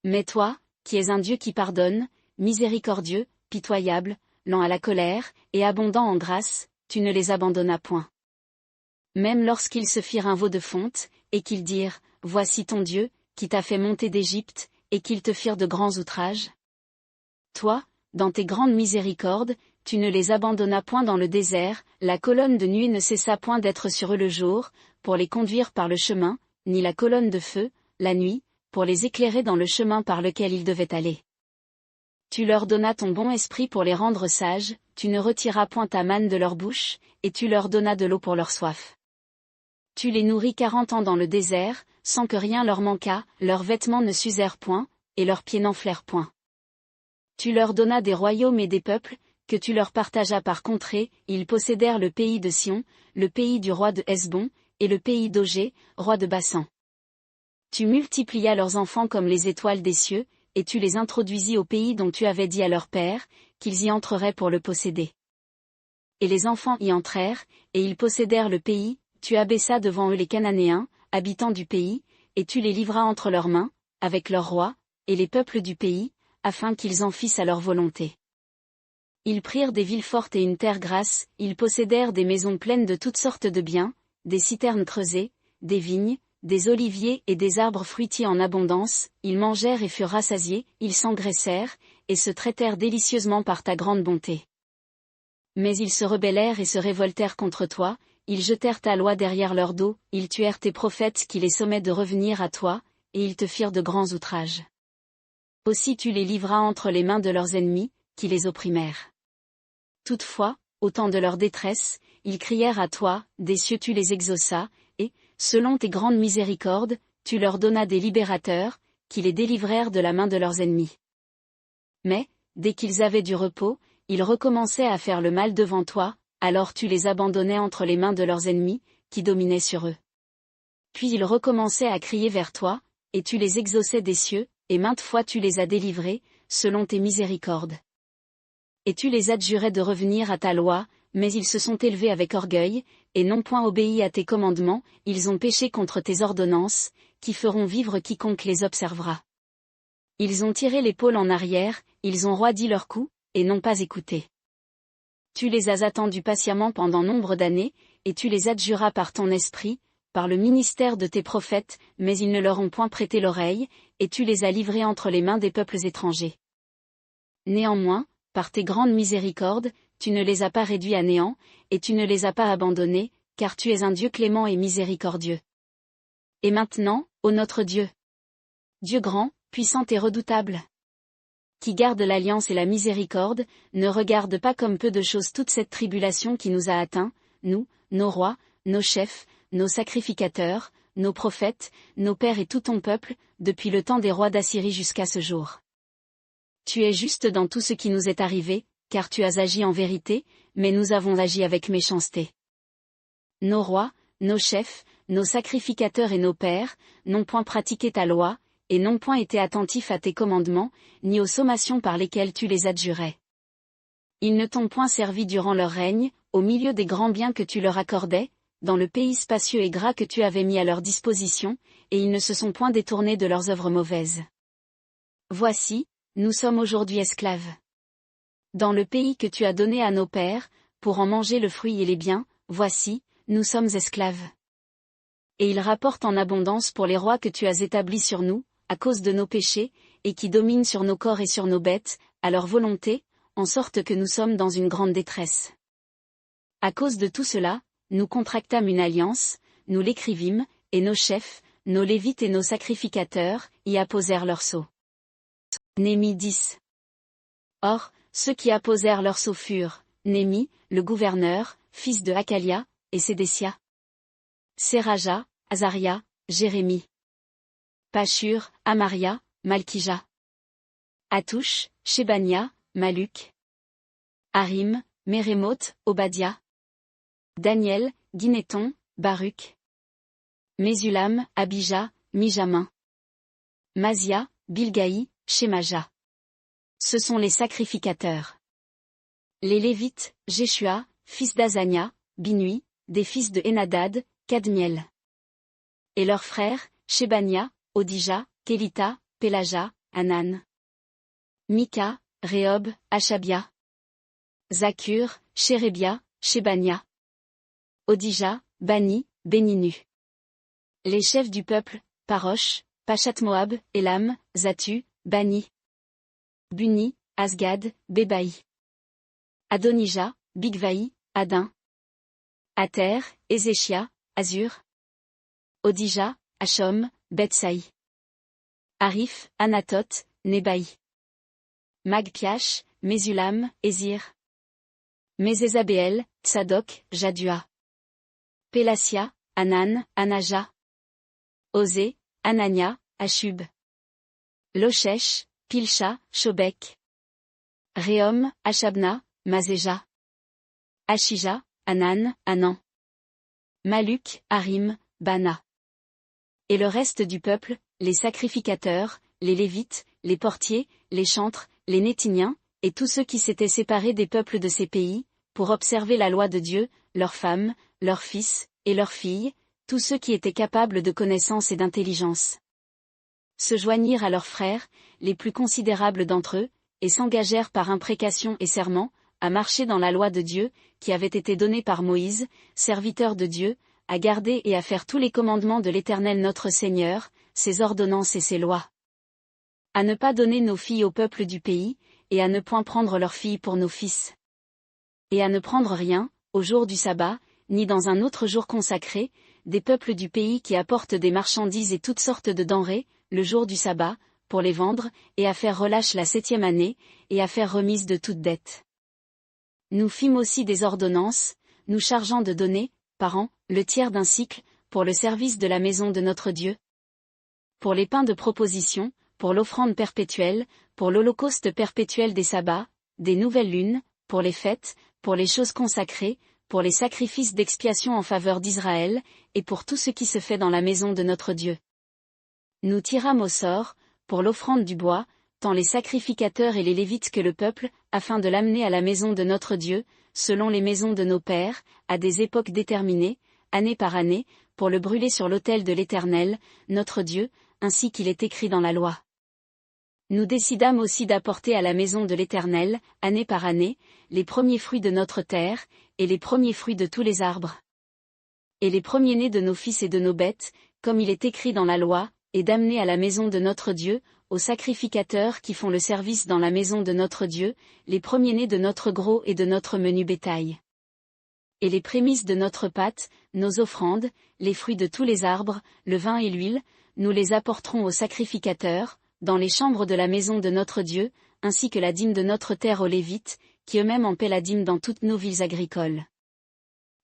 Mais toi, qui es un Dieu qui pardonne, miséricordieux, pitoyable, lent à la colère, et abondant en grâce, tu ne les abandonnas point. Même lorsqu'ils se firent un veau de fonte, et qu'ils dirent, voici ton Dieu, qui t'a fait monter d'Égypte, et qu'ils te firent de grands outrages. Toi, dans tes grandes miséricordes, tu ne les abandonnas point dans le désert, la colonne de nuit ne cessa point d'être sur eux le jour, pour les conduire par le chemin, ni la colonne de feu, la nuit, pour les éclairer dans le chemin par lequel ils devaient aller. Tu leur donnas ton bon esprit pour les rendre sages, tu ne retiras point ta manne de leur bouche, et tu leur donnas de l'eau pour leur soif. Tu les nourris 40 ans dans le désert, sans que rien leur manquât, leurs vêtements ne s'usèrent point, et leurs pieds n'enflèrent point. Tu leur donnas des royaumes et des peuples, que tu leur partageas par contrées, ils possédèrent le pays de Sion, le pays du roi de Hesbon, et le pays d'Ogé, roi de Basan. Tu multiplias leurs enfants comme les étoiles des cieux, et tu les introduisis au pays dont tu avais dit à leur père, qu'ils y entreraient pour le posséder. Et les enfants y entrèrent, et ils possédèrent le pays, tu abaissas devant eux les Cananéens, habitants du pays, et tu les livras entre leurs mains, avec leurs rois, et les peuples du pays, afin qu'ils en fissent à leur volonté. Ils prirent des villes fortes et une terre grasse, ils possédèrent des maisons pleines de toutes sortes de biens, des citernes creusées, des vignes, des oliviers et des arbres fruitiers en abondance, ils mangèrent et furent rassasiés, ils s'engraissèrent, et se traitèrent délicieusement par ta grande bonté. Mais ils se rebellèrent et se révoltèrent contre toi, ils jetèrent ta loi derrière leur dos, ils tuèrent tes prophètes qui les sommaient de revenir à toi, et ils te firent de grands outrages. Aussi tu les livras entre les mains de leurs ennemis, qui les opprimèrent. Toutefois, au temps de leur détresse, ils crièrent à toi, des cieux tu les exauças, et, selon tes grandes miséricordes, tu leur donnas des libérateurs, qui les délivrèrent de la main de leurs ennemis. Mais, dès qu'ils avaient du repos, ils recommençaient à faire le mal devant toi, alors tu les abandonnais entre les mains de leurs ennemis, qui dominaient sur eux. Puis ils recommençaient à crier vers toi, et tu les exauçais des cieux, et maintes fois tu les as délivrés, selon tes miséricordes. Et tu les adjurais de revenir à ta loi, mais ils se sont élevés avec orgueil, et n'ont point obéi à tes commandements, ils ont péché contre tes ordonnances, qui feront vivre quiconque les observera. Ils ont tiré l'épaule en arrière, ils ont roidi leur cou, et n'ont pas écouté. Tu les as attendus patiemment pendant nombre d'années, et tu les adjuras par ton esprit, par le ministère de tes prophètes, mais ils ne leur ont point prêté l'oreille, et tu les as livrés entre les mains des peuples étrangers. Néanmoins, par tes grandes miséricordes, tu ne les as pas réduits à néant, et tu ne les as pas abandonnés, car tu es un Dieu clément et miséricordieux. Et maintenant, ô notre Dieu, Dieu grand, puissant et redoutable, qui garde l'alliance et la miséricorde, ne regarde pas comme peu de choses toute cette tribulation qui nous a atteints, nous, nos rois, nos chefs, nos sacrificateurs, nos prophètes, nos pères et tout ton peuple, depuis le temps des rois d'Assyrie jusqu'à ce jour. Tu es juste dans tout ce qui nous est arrivé, car tu as agi en vérité, mais nous avons agi avec méchanceté. Nos rois, nos chefs, nos sacrificateurs et nos pères, n'ont point pratiqué ta loi, et n'ont point été attentifs à tes commandements, ni aux sommations par lesquelles tu les adjurais. Ils ne t'ont point servi durant leur règne, au milieu des grands biens que tu leur accordais, dans le pays spacieux et gras que tu avais mis à leur disposition, et ils ne se sont point détournés de leurs œuvres mauvaises. Voici, nous sommes aujourd'hui esclaves. Dans le pays que tu as donné à nos pères, pour en manger le fruit et les biens, voici, nous sommes esclaves. Et ils rapportent en abondance pour les rois que tu as établis sur nous, à cause de nos péchés, et qui dominent sur nos corps et sur nos bêtes, à leur volonté, en sorte que nous sommes dans une grande détresse. À cause de tout cela, nous contractâmes une alliance, nous l'écrivîmes, et nos chefs, nos lévites et nos sacrificateurs, y apposèrent leur sceau. Néhémie 10. Or, ceux qui apposèrent leur sceau furent, Néhémie, le gouverneur, fils de Hakalia, et Sédécia, Séraja, Azaria, Jérémie, Pashur, Amaria, Malkija, Hatouche, Shébania, Maluk, Harim, Mérémoth, Obadia, Daniel, Guinéton, Baruch, Mésulam, Abija, Mijamin. Mazia, Bilgaï, Shemaja. Ce sont les sacrificateurs. Les Lévites, Jéshua, fils d'Azania, Binui, des fils de Henadad, Kadmiel. Et leurs frères, Shebania, Odija, Kélita, Pélaja, Hanan. Mika, Rehob, Achabia. Zakur, Shérébia, Shebania. Odija, Bani, Béninu. Les chefs du peuple, Parosh, Pachat-Moab, Elam, Zatu, Bani. Buni, Asgad, Bébaï. Adonija, Bigvaï, Adin. Ater, Ézéchia, Azur. Odija, Hachom, Bethsaï. Arif, Anatot, Nebaï. Magpiash, Mésulam, Ézir. Mézézabéel, Tsadok, Jadua. Pélasia, Anan, Anaja. Osé, Anania, Ashub. Lochesh, Pilcha, Shobek. Réhom, Achabna, Mazéja. Ashija, Anan, Anan. Maluk, Harim, Bana. Et le reste du peuple, les sacrificateurs, les Lévites, les portiers, les chantres, les Nétiniens, et tous ceux qui s'étaient séparés des peuples de ces pays, pour observer la loi de Dieu, leurs femmes, leurs fils, et leurs filles, tous ceux qui étaient capables de connaissance et d'intelligence. Se joignirent à leurs frères, les plus considérables d'entre eux, et s'engagèrent par imprécation et serment, à marcher dans la loi de Dieu, qui avait été donnée par Moïse, serviteur de Dieu, à garder et à faire tous les commandements de l'Éternel notre Seigneur, ses ordonnances et ses lois. À ne pas donner nos filles au peuple du pays, et à ne point prendre leurs filles pour nos fils. Et à ne prendre rien, au jour du sabbat, ni dans un autre jour consacré, des peuples du pays qui apportent des marchandises et toutes sortes de denrées, le jour du sabbat, pour les vendre, et à faire relâche la 7e année, et à faire remise de toute dette. Nous fîmes aussi des ordonnances, nous chargeant de donner, par an, le tiers d'un sicle, pour le service de la maison de notre Dieu. Pour les pains de proposition, pour l'offrande perpétuelle, pour l'holocauste perpétuel des sabbats, des nouvelles lunes, pour les fêtes, pour les choses consacrées, pour les sacrifices d'expiation en faveur d'Israël, et pour tout ce qui se fait dans la maison de notre Dieu. Nous tirâmes au sort, pour l'offrande du bois, tant les sacrificateurs et les Lévites que le peuple, afin de l'amener à la maison de notre Dieu, selon les maisons de nos pères, à des époques déterminées, année par année, pour le brûler sur l'autel de l'Éternel, notre Dieu, ainsi qu'il est écrit dans la loi. Nous décidâmes aussi d'apporter à la maison de l'Éternel, année par année, les premiers fruits de notre terre, et les premiers fruits de tous les arbres. Et les premiers-nés de nos fils et de nos bêtes, comme il est écrit dans la loi, et d'amener à la maison de notre Dieu, aux sacrificateurs qui font le service dans la maison de notre Dieu, les premiers-nés de notre gros et de notre menu bétail. Et les prémices de notre pâte, nos offrandes, les fruits de tous les arbres, le vin et l'huile, nous les apporterons aux sacrificateurs, dans les chambres de la maison de notre Dieu, ainsi que la dîme de notre terre aux Lévites, qui eux-mêmes en paient la dîme dans toutes nos villes agricoles.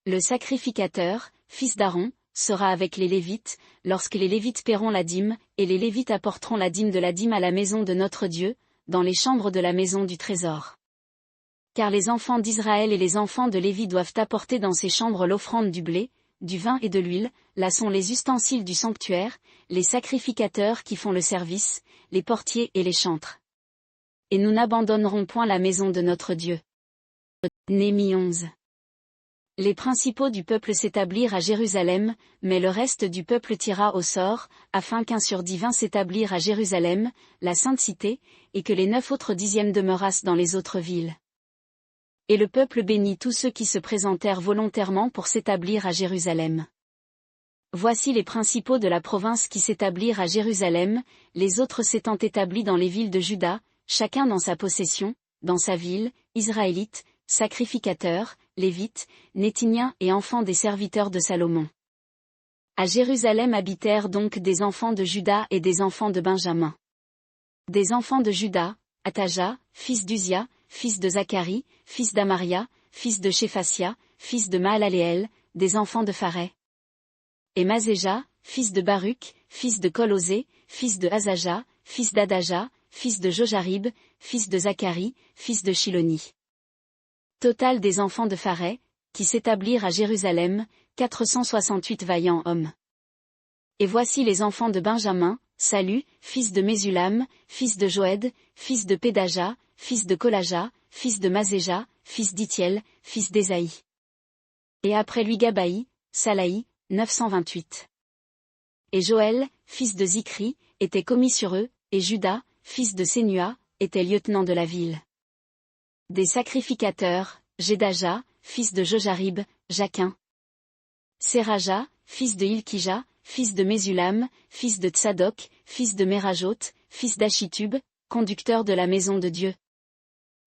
Le sacrificateur, fils d'Aaron, sera avec les Lévites, lorsque les Lévites paieront la dîme, et les Lévites apporteront la dîme de la dîme à la maison de notre Dieu, dans les chambres de la maison du trésor. Car les enfants d'Israël et les enfants de Lévi doivent apporter dans ces chambres l'offrande du blé, du vin et de l'huile, là sont les ustensiles du sanctuaire, les sacrificateurs qui font le service, les portiers et les chantres. Et nous n'abandonnerons point la maison de notre Dieu. Néhémie 11. Les principaux du peuple s'établirent à Jérusalem, mais le reste du peuple tira au sort, afin qu'un sur 10 vint s'établir à Jérusalem, la sainte cité, et que les 9 autres dixièmes demeurassent dans les autres villes. Et le peuple bénit tous ceux qui se présentèrent volontairement pour s'établir à Jérusalem. Voici les principaux de la province qui s'établirent à Jérusalem, les autres s'étant établis dans les villes de Juda, chacun dans sa possession, dans sa ville, Israélites, sacrificateurs, Lévites, Nétiniens et enfants des serviteurs de Salomon. À Jérusalem habitèrent donc des enfants de Juda et des enfants de Benjamin. Des enfants de Juda, Ataja, fils d'Uzia, fils de Zacharie, fils d'Amaria, fils de Shéphasia, fils de Mahalaleel, des enfants de Pharet. Et Mazéja, fils de Baruch, fils de Colosé, fils de Azaja, fils d'Adaja, fils de Jojarib, fils de Zacharie, fils de Shiloni. Total des enfants de Pharet, qui s'établirent à Jérusalem, 468 vaillants hommes. Et voici les enfants de Benjamin, Salu, fils de Mésulam, fils de Joëd, fils de Pédaja, fils de Kolaja, fils de Mazéja, fils d'Itiel, fils d'Ésaïe. Et après lui Gabaï, Salaï, 928. Et Joël, fils de Zikri, était commis sur eux, et Judas, fils de Sénua, était lieutenant de la ville. Des sacrificateurs, Jédaja, fils de Jojarib, Jaquin. Séraja, fils de Ilkija, fils de Mésulam, fils de Tsadok, fils de Mérajot, fils d'Achitub, conducteur de la maison de Dieu.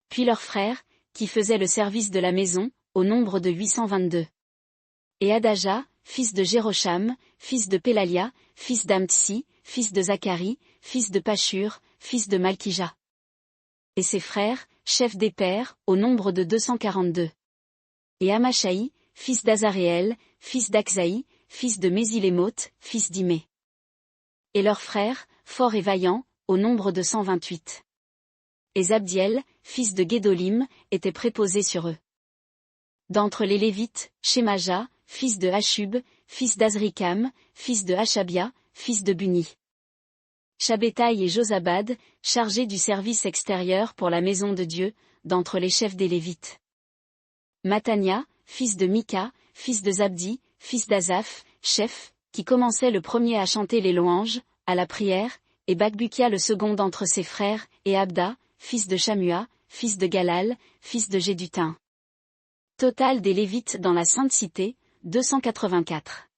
Puis leurs frères, qui faisaient le service de la maison, au nombre de 822. Et Adaja, fils de Jérocham, fils de Pélalia, fils d'Amtsi, fils de Zacharie, fils de Pashur, fils de Malkija. Et ses frères, chefs des pères, au nombre de 242. Et Amashai, fils d'Azaréel, fils d'Aksaï, fils de Mésilémoth, fils d'Imé. Et leurs frères, forts et vaillants, au nombre de 128. Et Zabdiel, fils de Guédolim, était préposé sur eux. D'entre les Lévites, Shemaja, fils de Hashub, fils d'Azrikam, fils de Hashabia, fils de Buni. Shabbétaï et Josabad, chargés du service extérieur pour la maison de Dieu, d'entre les chefs des Lévites. Matania, fils de Mika, fils de Zabdi, fils d'Azaph, chef, qui commençait le premier à chanter les louanges, à la prière, et Bakbukia le second d'entre ses frères, et Abda, fils de Shamua, fils de Galal, fils de Gédutin. Total des Lévites dans la Sainte Cité, 284.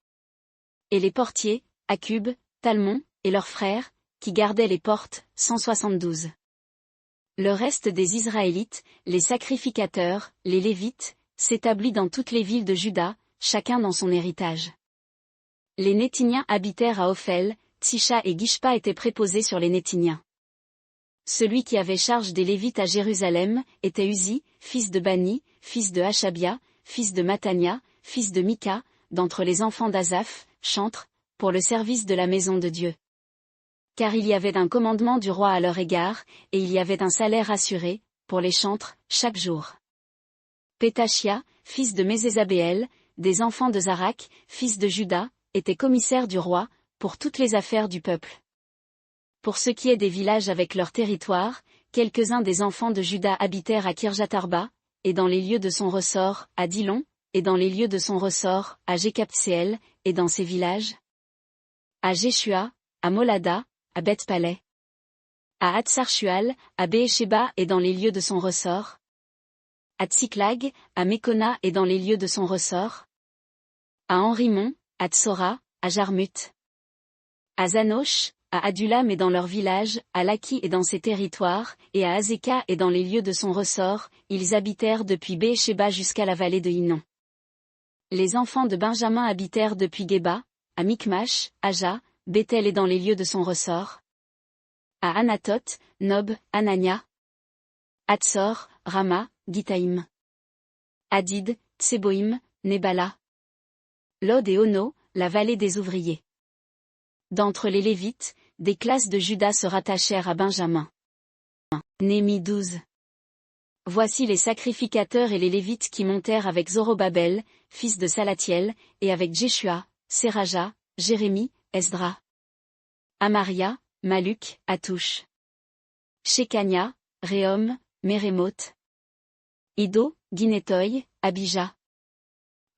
Et les portiers, Akub, Talmon, et leurs frères, qui gardaient les portes, 172. Le reste des Israélites, les sacrificateurs, les Lévites, s'établit dans toutes les villes de Juda, chacun dans son héritage. Les Nétiniens habitèrent à Ophel, Tsisha et Gishpa étaient préposés sur les Nétiniens. Celui qui avait charge des Lévites à Jérusalem, était Uzi, fils de Bani, fils de Hashabia, fils de Matania, fils de Mika, d'entre les enfants d'Azaph, chantres, pour le service de la maison de Dieu. Car il y avait un commandement du roi à leur égard, et il y avait un salaire assuré, pour les chantres, chaque jour. Pétachia, fils de Mézézabéel, des enfants de Zarak, fils de Juda, était commissaire du roi, pour toutes les affaires du peuple. Pour ce qui est des villages avec leur territoire, quelques-uns des enfants de Juda habitèrent à Kirjatarba, et dans les lieux de son ressort, à Dillon, et dans les lieux de son ressort, à Jékapséel, et dans ses villages. À Jéshua, à Molada, à Beth-Palais. À Hatsarshual, à Béhésheba et dans les lieux de son ressort. À Tsiklag, à Mekona et dans les lieux de son ressort. À Henrimon, à Tsora, à Jarmut. À Zanosh, à Adulam et dans leurs villages, à Laki et dans ses territoires, et à Azeka et dans les lieux de son ressort, ils habitèrent depuis Béhésheba jusqu'à la vallée de Hinnom. Les enfants de Benjamin habitèrent depuis Geba, à Mikmash, Aja, Bethel et dans les lieux de son ressort. À Anatot, Nob, Anania. Hatsor, Rama, Gitaïm. Hadid, Tseboïm, Nébala. Lod et Ono, la vallée des ouvriers. D'entre les Lévites, des classes de Juda se rattachèrent à Benjamin. Néhémie 12. Voici les sacrificateurs et les Lévites qui montèrent avec Zorobabel, fils de Salatiel, et avec Jéshua, Séraja, Jérémie, Esdra. Amaria, Maluk, Atouch. Shekania, Réhom, Mérémoth. Ido, Guinétoï, Abija.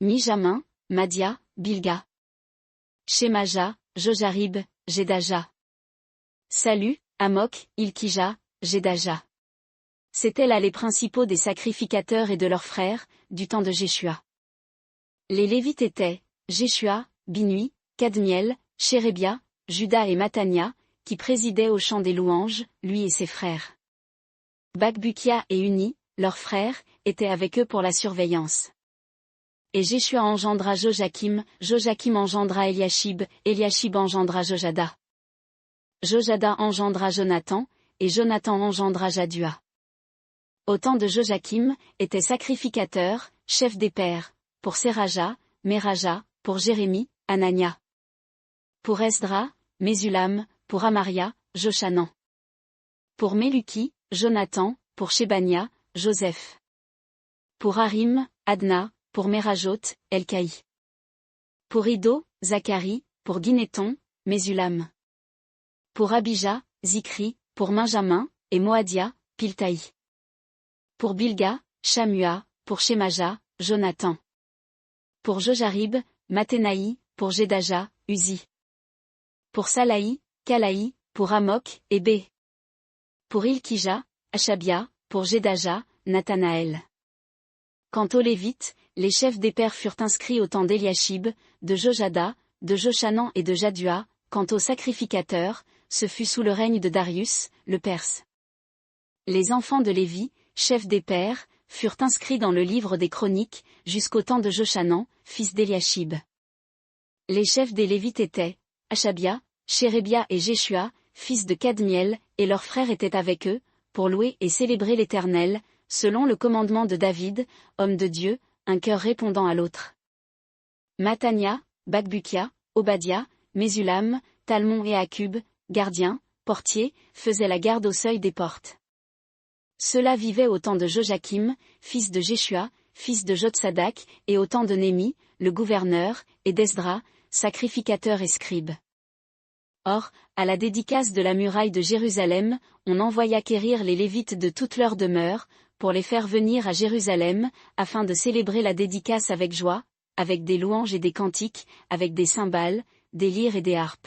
Mijamin, Madia, Bilga. Shemaja, Jojarib, Jédaja. Salu, Amok, Ilkija, Jédaja. C'étaient là les principaux des sacrificateurs et de leurs frères, du temps de Jéshua. Les Lévites étaient, Jéshua, Binui, Kadmiel, Chérébia, Juda et Matania, qui présidaient au chant des louanges, lui et ses frères. Bakbukia et Uni, leurs frères, étaient avec eux pour la surveillance. Et Jéshua engendra Jojakim, Jojakim engendra Eliashib, Eliashib engendra Jojada. Jojada engendra Jonathan, et Jonathan engendra Jadua. Au temps de Jojakim, étaient sacrificateurs, chefs des pères, pour Séraja, Méraja, pour Jérémie, Anania. Pour Esdra, Mésulam, pour Amaria, Joshanan. Pour Méluki, Jonathan, pour Shébania, Joseph. Pour Harim, Adna, pour Mérajot, Elkaï. Pour Ido, Zacharie, pour Guinéton, Mésulam. Pour Abijah, Zikri, pour Benjamin, et Moadia, Piltaï. Pour Bilga, Shamua, pour Shemaja, Jonathan. Pour Jojarib, Mathénaï, pour Jedaja, Uzi. Pour Salaï, Kalaï, pour Amok, et B. Pour Ilkija, Achabia, pour Jedaja, Nathanaël. Quant aux Lévites, les chefs des pères furent inscrits au temps d'Eliashib, de Jojada, de Joshanan et de Jadua. Quant aux sacrificateurs, ce fut sous le règne de Darius, le Perse. Les enfants de Lévi, chefs des pères, furent inscrits dans le livre des chroniques, jusqu'au temps de Joshanan, fils d'Eliashib. Les chefs des Lévites étaient Achabia, Chérébia et Jéshua, fils de Kadmiel, et leurs frères étaient avec eux, pour louer et célébrer l'Éternel, selon le commandement de David, homme de Dieu, un cœur répondant à l'autre. Mathania, Bakbukia, Obadia, Mésulam, Talmon et Akub, gardiens, portiers, faisaient la garde au seuil des portes. Ceux-là vivaient au temps de Joachim, fils de Jéshua, fils de Jotsadak, et au temps de Némi, le gouverneur, et d'Esdra, sacrificateur et scribe. Or, à la dédicace de la muraille de Jérusalem, on envoya quérir les Lévites de toute leur demeure, pour les faire venir à Jérusalem, afin de célébrer la dédicace avec joie, avec des louanges et des cantiques, avec des cymbales, des lyres et des harpes.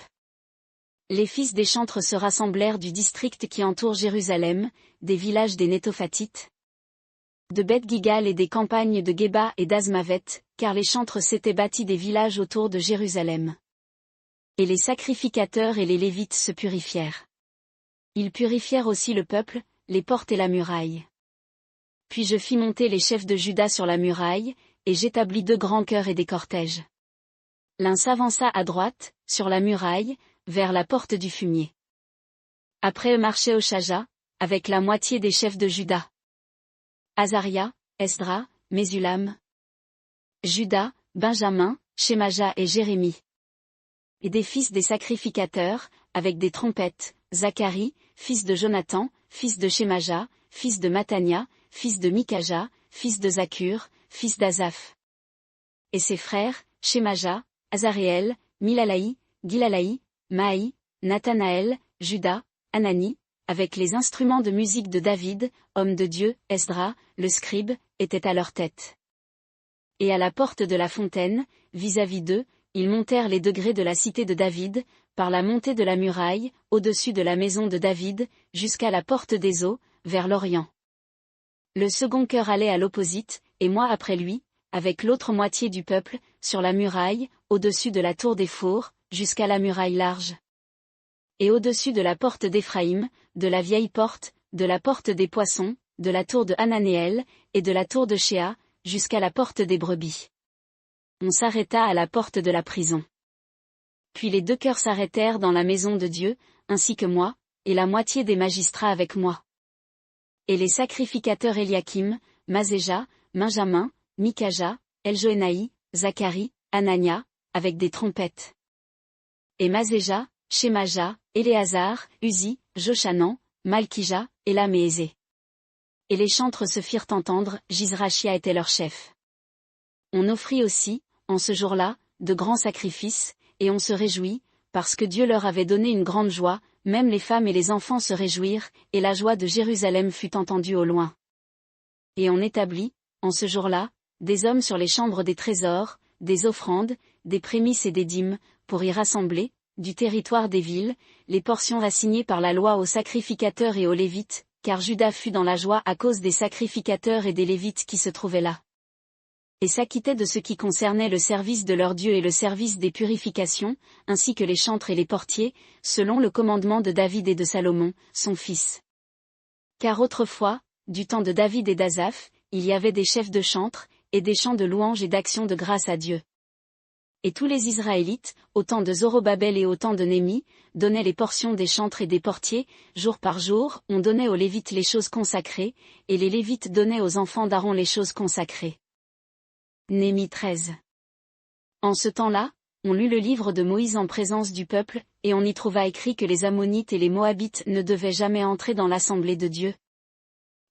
Les fils des chantres se rassemblèrent du district qui entoure Jérusalem, des villages des Nétophatites, de Beth-Gigal et des campagnes de Géba et d'Azmavet, car les chantres s'étaient bâtis des villages autour de Jérusalem. Et les sacrificateurs et les Lévites se purifièrent. Ils purifièrent aussi le peuple, les portes et la muraille. Puis je fis monter les chefs de Juda sur la muraille, et j'établis 2 grands chœurs et des cortèges. L'un s'avança à droite, sur la muraille, vers la porte du fumier. Après eux marchait Oshaja, avec la moitié des chefs de Juda. Azaria, Esdra, Mésulam, Juda, Benjamin, Shemaja et Jérémie. Et des fils des sacrificateurs, avec des trompettes, Zacharie, fils de Jonathan, fils de Shemaja, fils de Mathania, fils de Mikaja, fils de Zakur, fils d'Azaph. Et ses frères, Shemaja, Azareel, Milalaï, Gilalaï, Maï, Nathanaël, Juda, Anani, avec les instruments de musique de David, homme de Dieu, Esdra, le scribe, était à leur tête. Et à la porte de la fontaine, vis-à-vis d'eux, ils montèrent les degrés de la cité de David, par la montée de la muraille, au-dessus de la maison de David, jusqu'à la porte des eaux, vers l'Orient. Le second chœur allait à l'opposite, et moi après lui, avec l'autre moitié du peuple, sur la muraille, au-dessus de la tour des fours, jusqu'à la muraille large. Et au-dessus de la porte d'Éphraïm, de la vieille porte, de la porte des poissons, de la tour de Hananéel, et de la tour de Shéa, jusqu'à la porte des brebis. On s'arrêta à la porte de la prison. Puis les 2 chœurs s'arrêtèrent dans la maison de Dieu, ainsi que moi, et la moitié des magistrats avec moi. Et les sacrificateurs Eliakim, Mazéja, Benjamin, Mikaja, Eljoénaï, Zacharie, Anania, avec des trompettes. Et Mazéja, Shemaja, Éléazar, Uzi, Joshanan, Malkija, Élam et Ézé. Et les chantres se firent entendre, Jizrachia était leur chef. On offrit aussi, en ce jour-là, de grands sacrifices, et on se réjouit, parce que Dieu leur avait donné une grande joie, même les femmes et les enfants se réjouirent, et la joie de Jérusalem fut entendue au loin. Et on établit, en ce jour-là, des hommes sur les chambres des trésors, des offrandes, des prémices et des dîmes, pour y rassembler, du territoire des villes, les portions assignées par la loi aux sacrificateurs et aux Lévites, car Juda fut dans la joie à cause des sacrificateurs et des Lévites qui se trouvaient là. Et s'acquittaient de ce qui concernait le service de leur Dieu et le service des purifications, ainsi que les chantres et les portiers, selon le commandement de David et de Salomon, son fils. Car autrefois, du temps de David et d'Azaph, il y avait des chefs de chantres, et des chants de louange et d'action de grâce à Dieu. Et tous les Israélites, au temps de Zorobabel et au temps de Némi, donnaient les portions des chantres et des portiers, jour par jour, on donnait aux Lévites les choses consacrées, et les Lévites donnaient aux enfants d'Aaron les choses consacrées. Némi 13. En ce temps-là, on lut le livre de Moïse en présence du peuple, et on y trouva écrit que les Ammonites et les Moabites ne devaient jamais entrer dans l'assemblée de Dieu.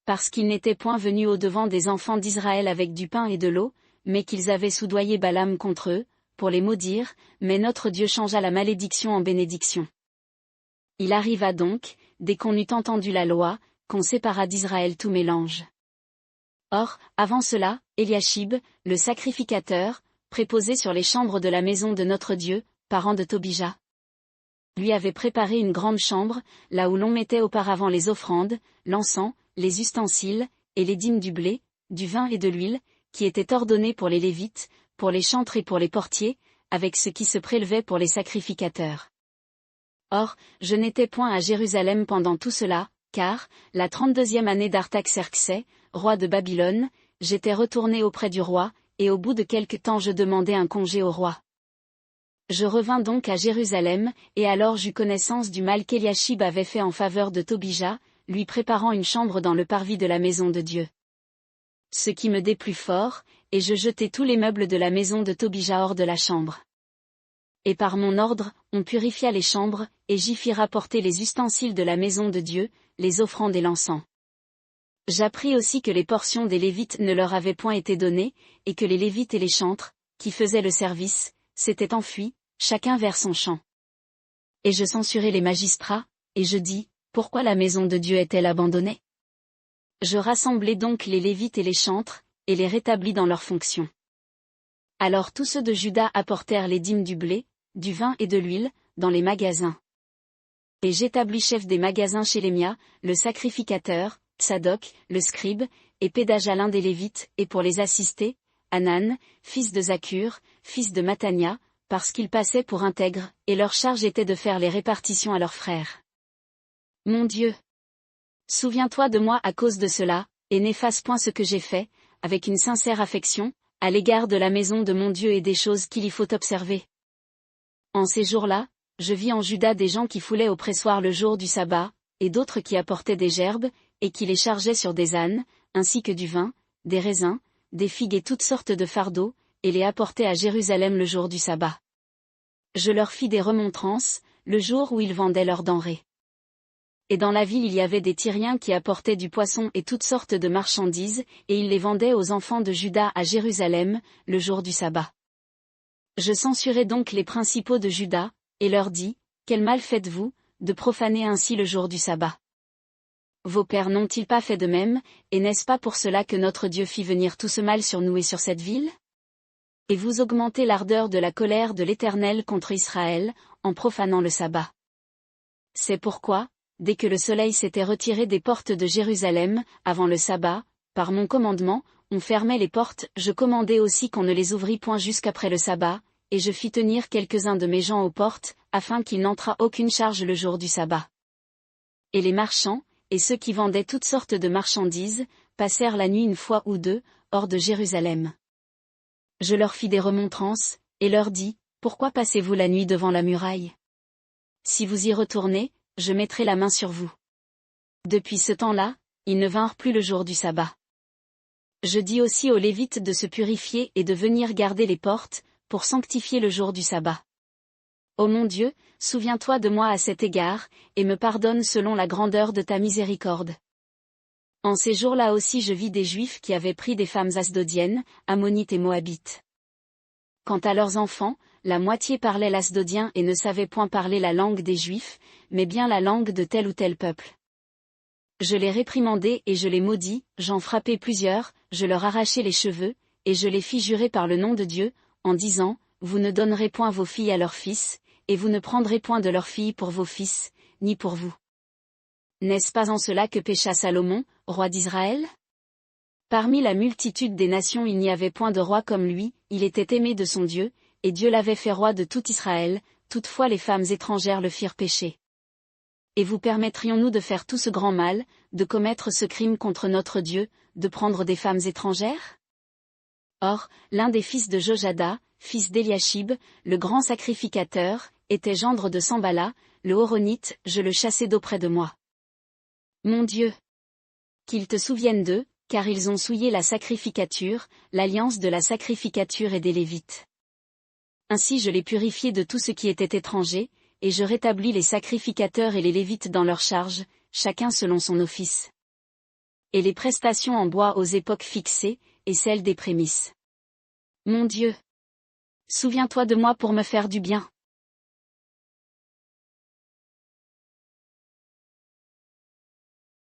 Parce qu'ils n'étaient point venus au-devant des enfants d'Israël avec du pain et de l'eau, mais qu'ils avaient soudoyé Balaam contre eux, pour les maudire, mais notre Dieu changea la malédiction en bénédiction. Il arriva donc, dès qu'on eut entendu la loi, qu'on sépara d'Israël tout mélange. Or, avant cela, Eliashib, le sacrificateur, préposé sur les chambres de la maison de notre Dieu, parent de Tobija, lui avait préparé une grande chambre, là où l'on mettait auparavant les offrandes, l'encens, les ustensiles, et les dîmes du blé, du vin et de l'huile, qui étaient ordonnés pour les Lévites, pour les chantres et pour les portiers, avec ce qui se prélevait pour les sacrificateurs. Or, je n'étais point à Jérusalem pendant tout cela, car, la 32e année d'Artaxerxès, roi de Babylone, j'étais retourné auprès du roi, et au bout de quelque temps je demandai un congé au roi. Je revins donc à Jérusalem, et alors j'eus connaissance du mal qu'Eliashib avait fait en faveur de Tobija, lui préparant une chambre dans le parvis de la maison de Dieu. Ce qui me déplut fort, et je jetai tous les meubles de la maison de Tobija hors de la chambre. Et par mon ordre, on purifia les chambres, et j'y fis rapporter les ustensiles de la maison de Dieu, les offrandes et l'encens. J'appris aussi que les portions des Lévites ne leur avaient point été données, et que les Lévites et les chantres, qui faisaient le service, s'étaient enfuis, chacun vers son champ. Et je censurai les magistrats, et je dis, pourquoi la maison de Dieu est-elle abandonnée? Je rassemblai donc les Lévites et les chantres, et les rétablis dans leurs fonctions. Alors tous ceux de Juda apportèrent les dîmes du blé, du vin et de l'huile, dans les magasins. Et j'établis chef des magasins Chélémia, le sacrificateur, Tsadok, le scribe, et Pédaja l'un des Lévites, et pour les assister, Hanan, fils de Zakur, fils de Matania, parce qu'ils passaient pour intègres, et leur charge était de faire les répartitions à leurs frères. Mon Dieu! Souviens-toi de moi à cause de cela, et n'efface point ce que j'ai fait, avec une sincère affection, à l'égard de la maison de mon Dieu et des choses qu'il y faut observer. En ces jours-là, je vis en Juda des gens qui foulaient au pressoir le jour du sabbat, et d'autres qui apportaient des gerbes, et qui les chargeaient sur des ânes, ainsi que du vin, des raisins, des figues et toutes sortes de fardeaux, et les apportaient à Jérusalem le jour du sabbat. Je leur fis des remontrances, le jour où ils vendaient leurs denrées. Et dans la ville il y avait des Tyriens qui apportaient du poisson et toutes sortes de marchandises, et ils les vendaient aux enfants de Juda à Jérusalem, le jour du sabbat. Je censurai donc les principaux de Juda, et leur dis, quel mal faites-vous, de profaner ainsi le jour du sabbat? Vos pères n'ont-ils pas fait de même, et n'est-ce pas pour cela que notre Dieu fit venir tout ce mal sur nous et sur cette ville? Et vous augmentez l'ardeur de la colère de l'Éternel contre Israël, en profanant le sabbat. C'est pourquoi, dès que le soleil s'était retiré des portes de Jérusalem, avant le sabbat, par mon commandement, on fermait les portes, je commandai aussi qu'on ne les ouvrît point jusqu'après le sabbat, et je fis tenir quelques-uns de mes gens aux portes, afin qu'il n'entrât aucune charge le jour du sabbat. Et les marchands, et ceux qui vendaient toutes sortes de marchandises, passèrent la nuit une fois ou deux, hors de Jérusalem. Je leur fis des remontrances, et leur dis, pourquoi passez-vous la nuit devant la muraille? Si vous y retournez, je mettrai la main sur vous. Depuis ce temps-là, ils ne vinrent plus le jour du sabbat. Je dis aussi aux Lévites de se purifier et de venir garder les portes, pour sanctifier le jour du sabbat. Ô mon Dieu, souviens-toi de moi à cet égard, et me pardonne selon la grandeur de ta miséricorde. En ces jours-là aussi je vis des Juifs qui avaient pris des femmes asdodiennes, ammonites et moabites. Quant à leurs enfants, la moitié parlait l'asdodien et ne savait point parler la langue des Juifs, mais bien la langue de tel ou tel peuple. Je les réprimandai et je les maudis, j'en frappai plusieurs, je leur arrachai les cheveux, et je les fis jurer par le nom de Dieu, en disant, vous ne donnerez point vos filles à leurs fils, et vous ne prendrez point de leurs filles pour vos fils, ni pour vous. N'est-ce pas en cela que pécha Salomon, roi d'Israël? Parmi la multitude des nations il n'y avait point de roi comme lui, il était aimé de son Dieu, et Dieu l'avait fait roi de tout Israël, toutefois les femmes étrangères le firent pécher. Et vous permettrions-nous de faire tout ce grand mal, de commettre ce crime contre notre Dieu, de prendre des femmes étrangères? Or, l'un des fils de Jojada, fils d'Eliashib, le grand sacrificateur, était gendre de Sambala, le Horonite, je le chassai d'auprès de moi. Mon Dieu! Qu'ils te souviennent d'eux, car ils ont souillé la sacrificature, l'alliance de la sacrificature et des Lévites. Ainsi je les purifiai de tout ce qui était étranger, et je rétablis les sacrificateurs et les Lévites dans leur charge, chacun selon son office. Et les prestations en bois aux époques fixées, et celles des prémices. Mon Dieu! Souviens-toi de moi pour me faire du bien.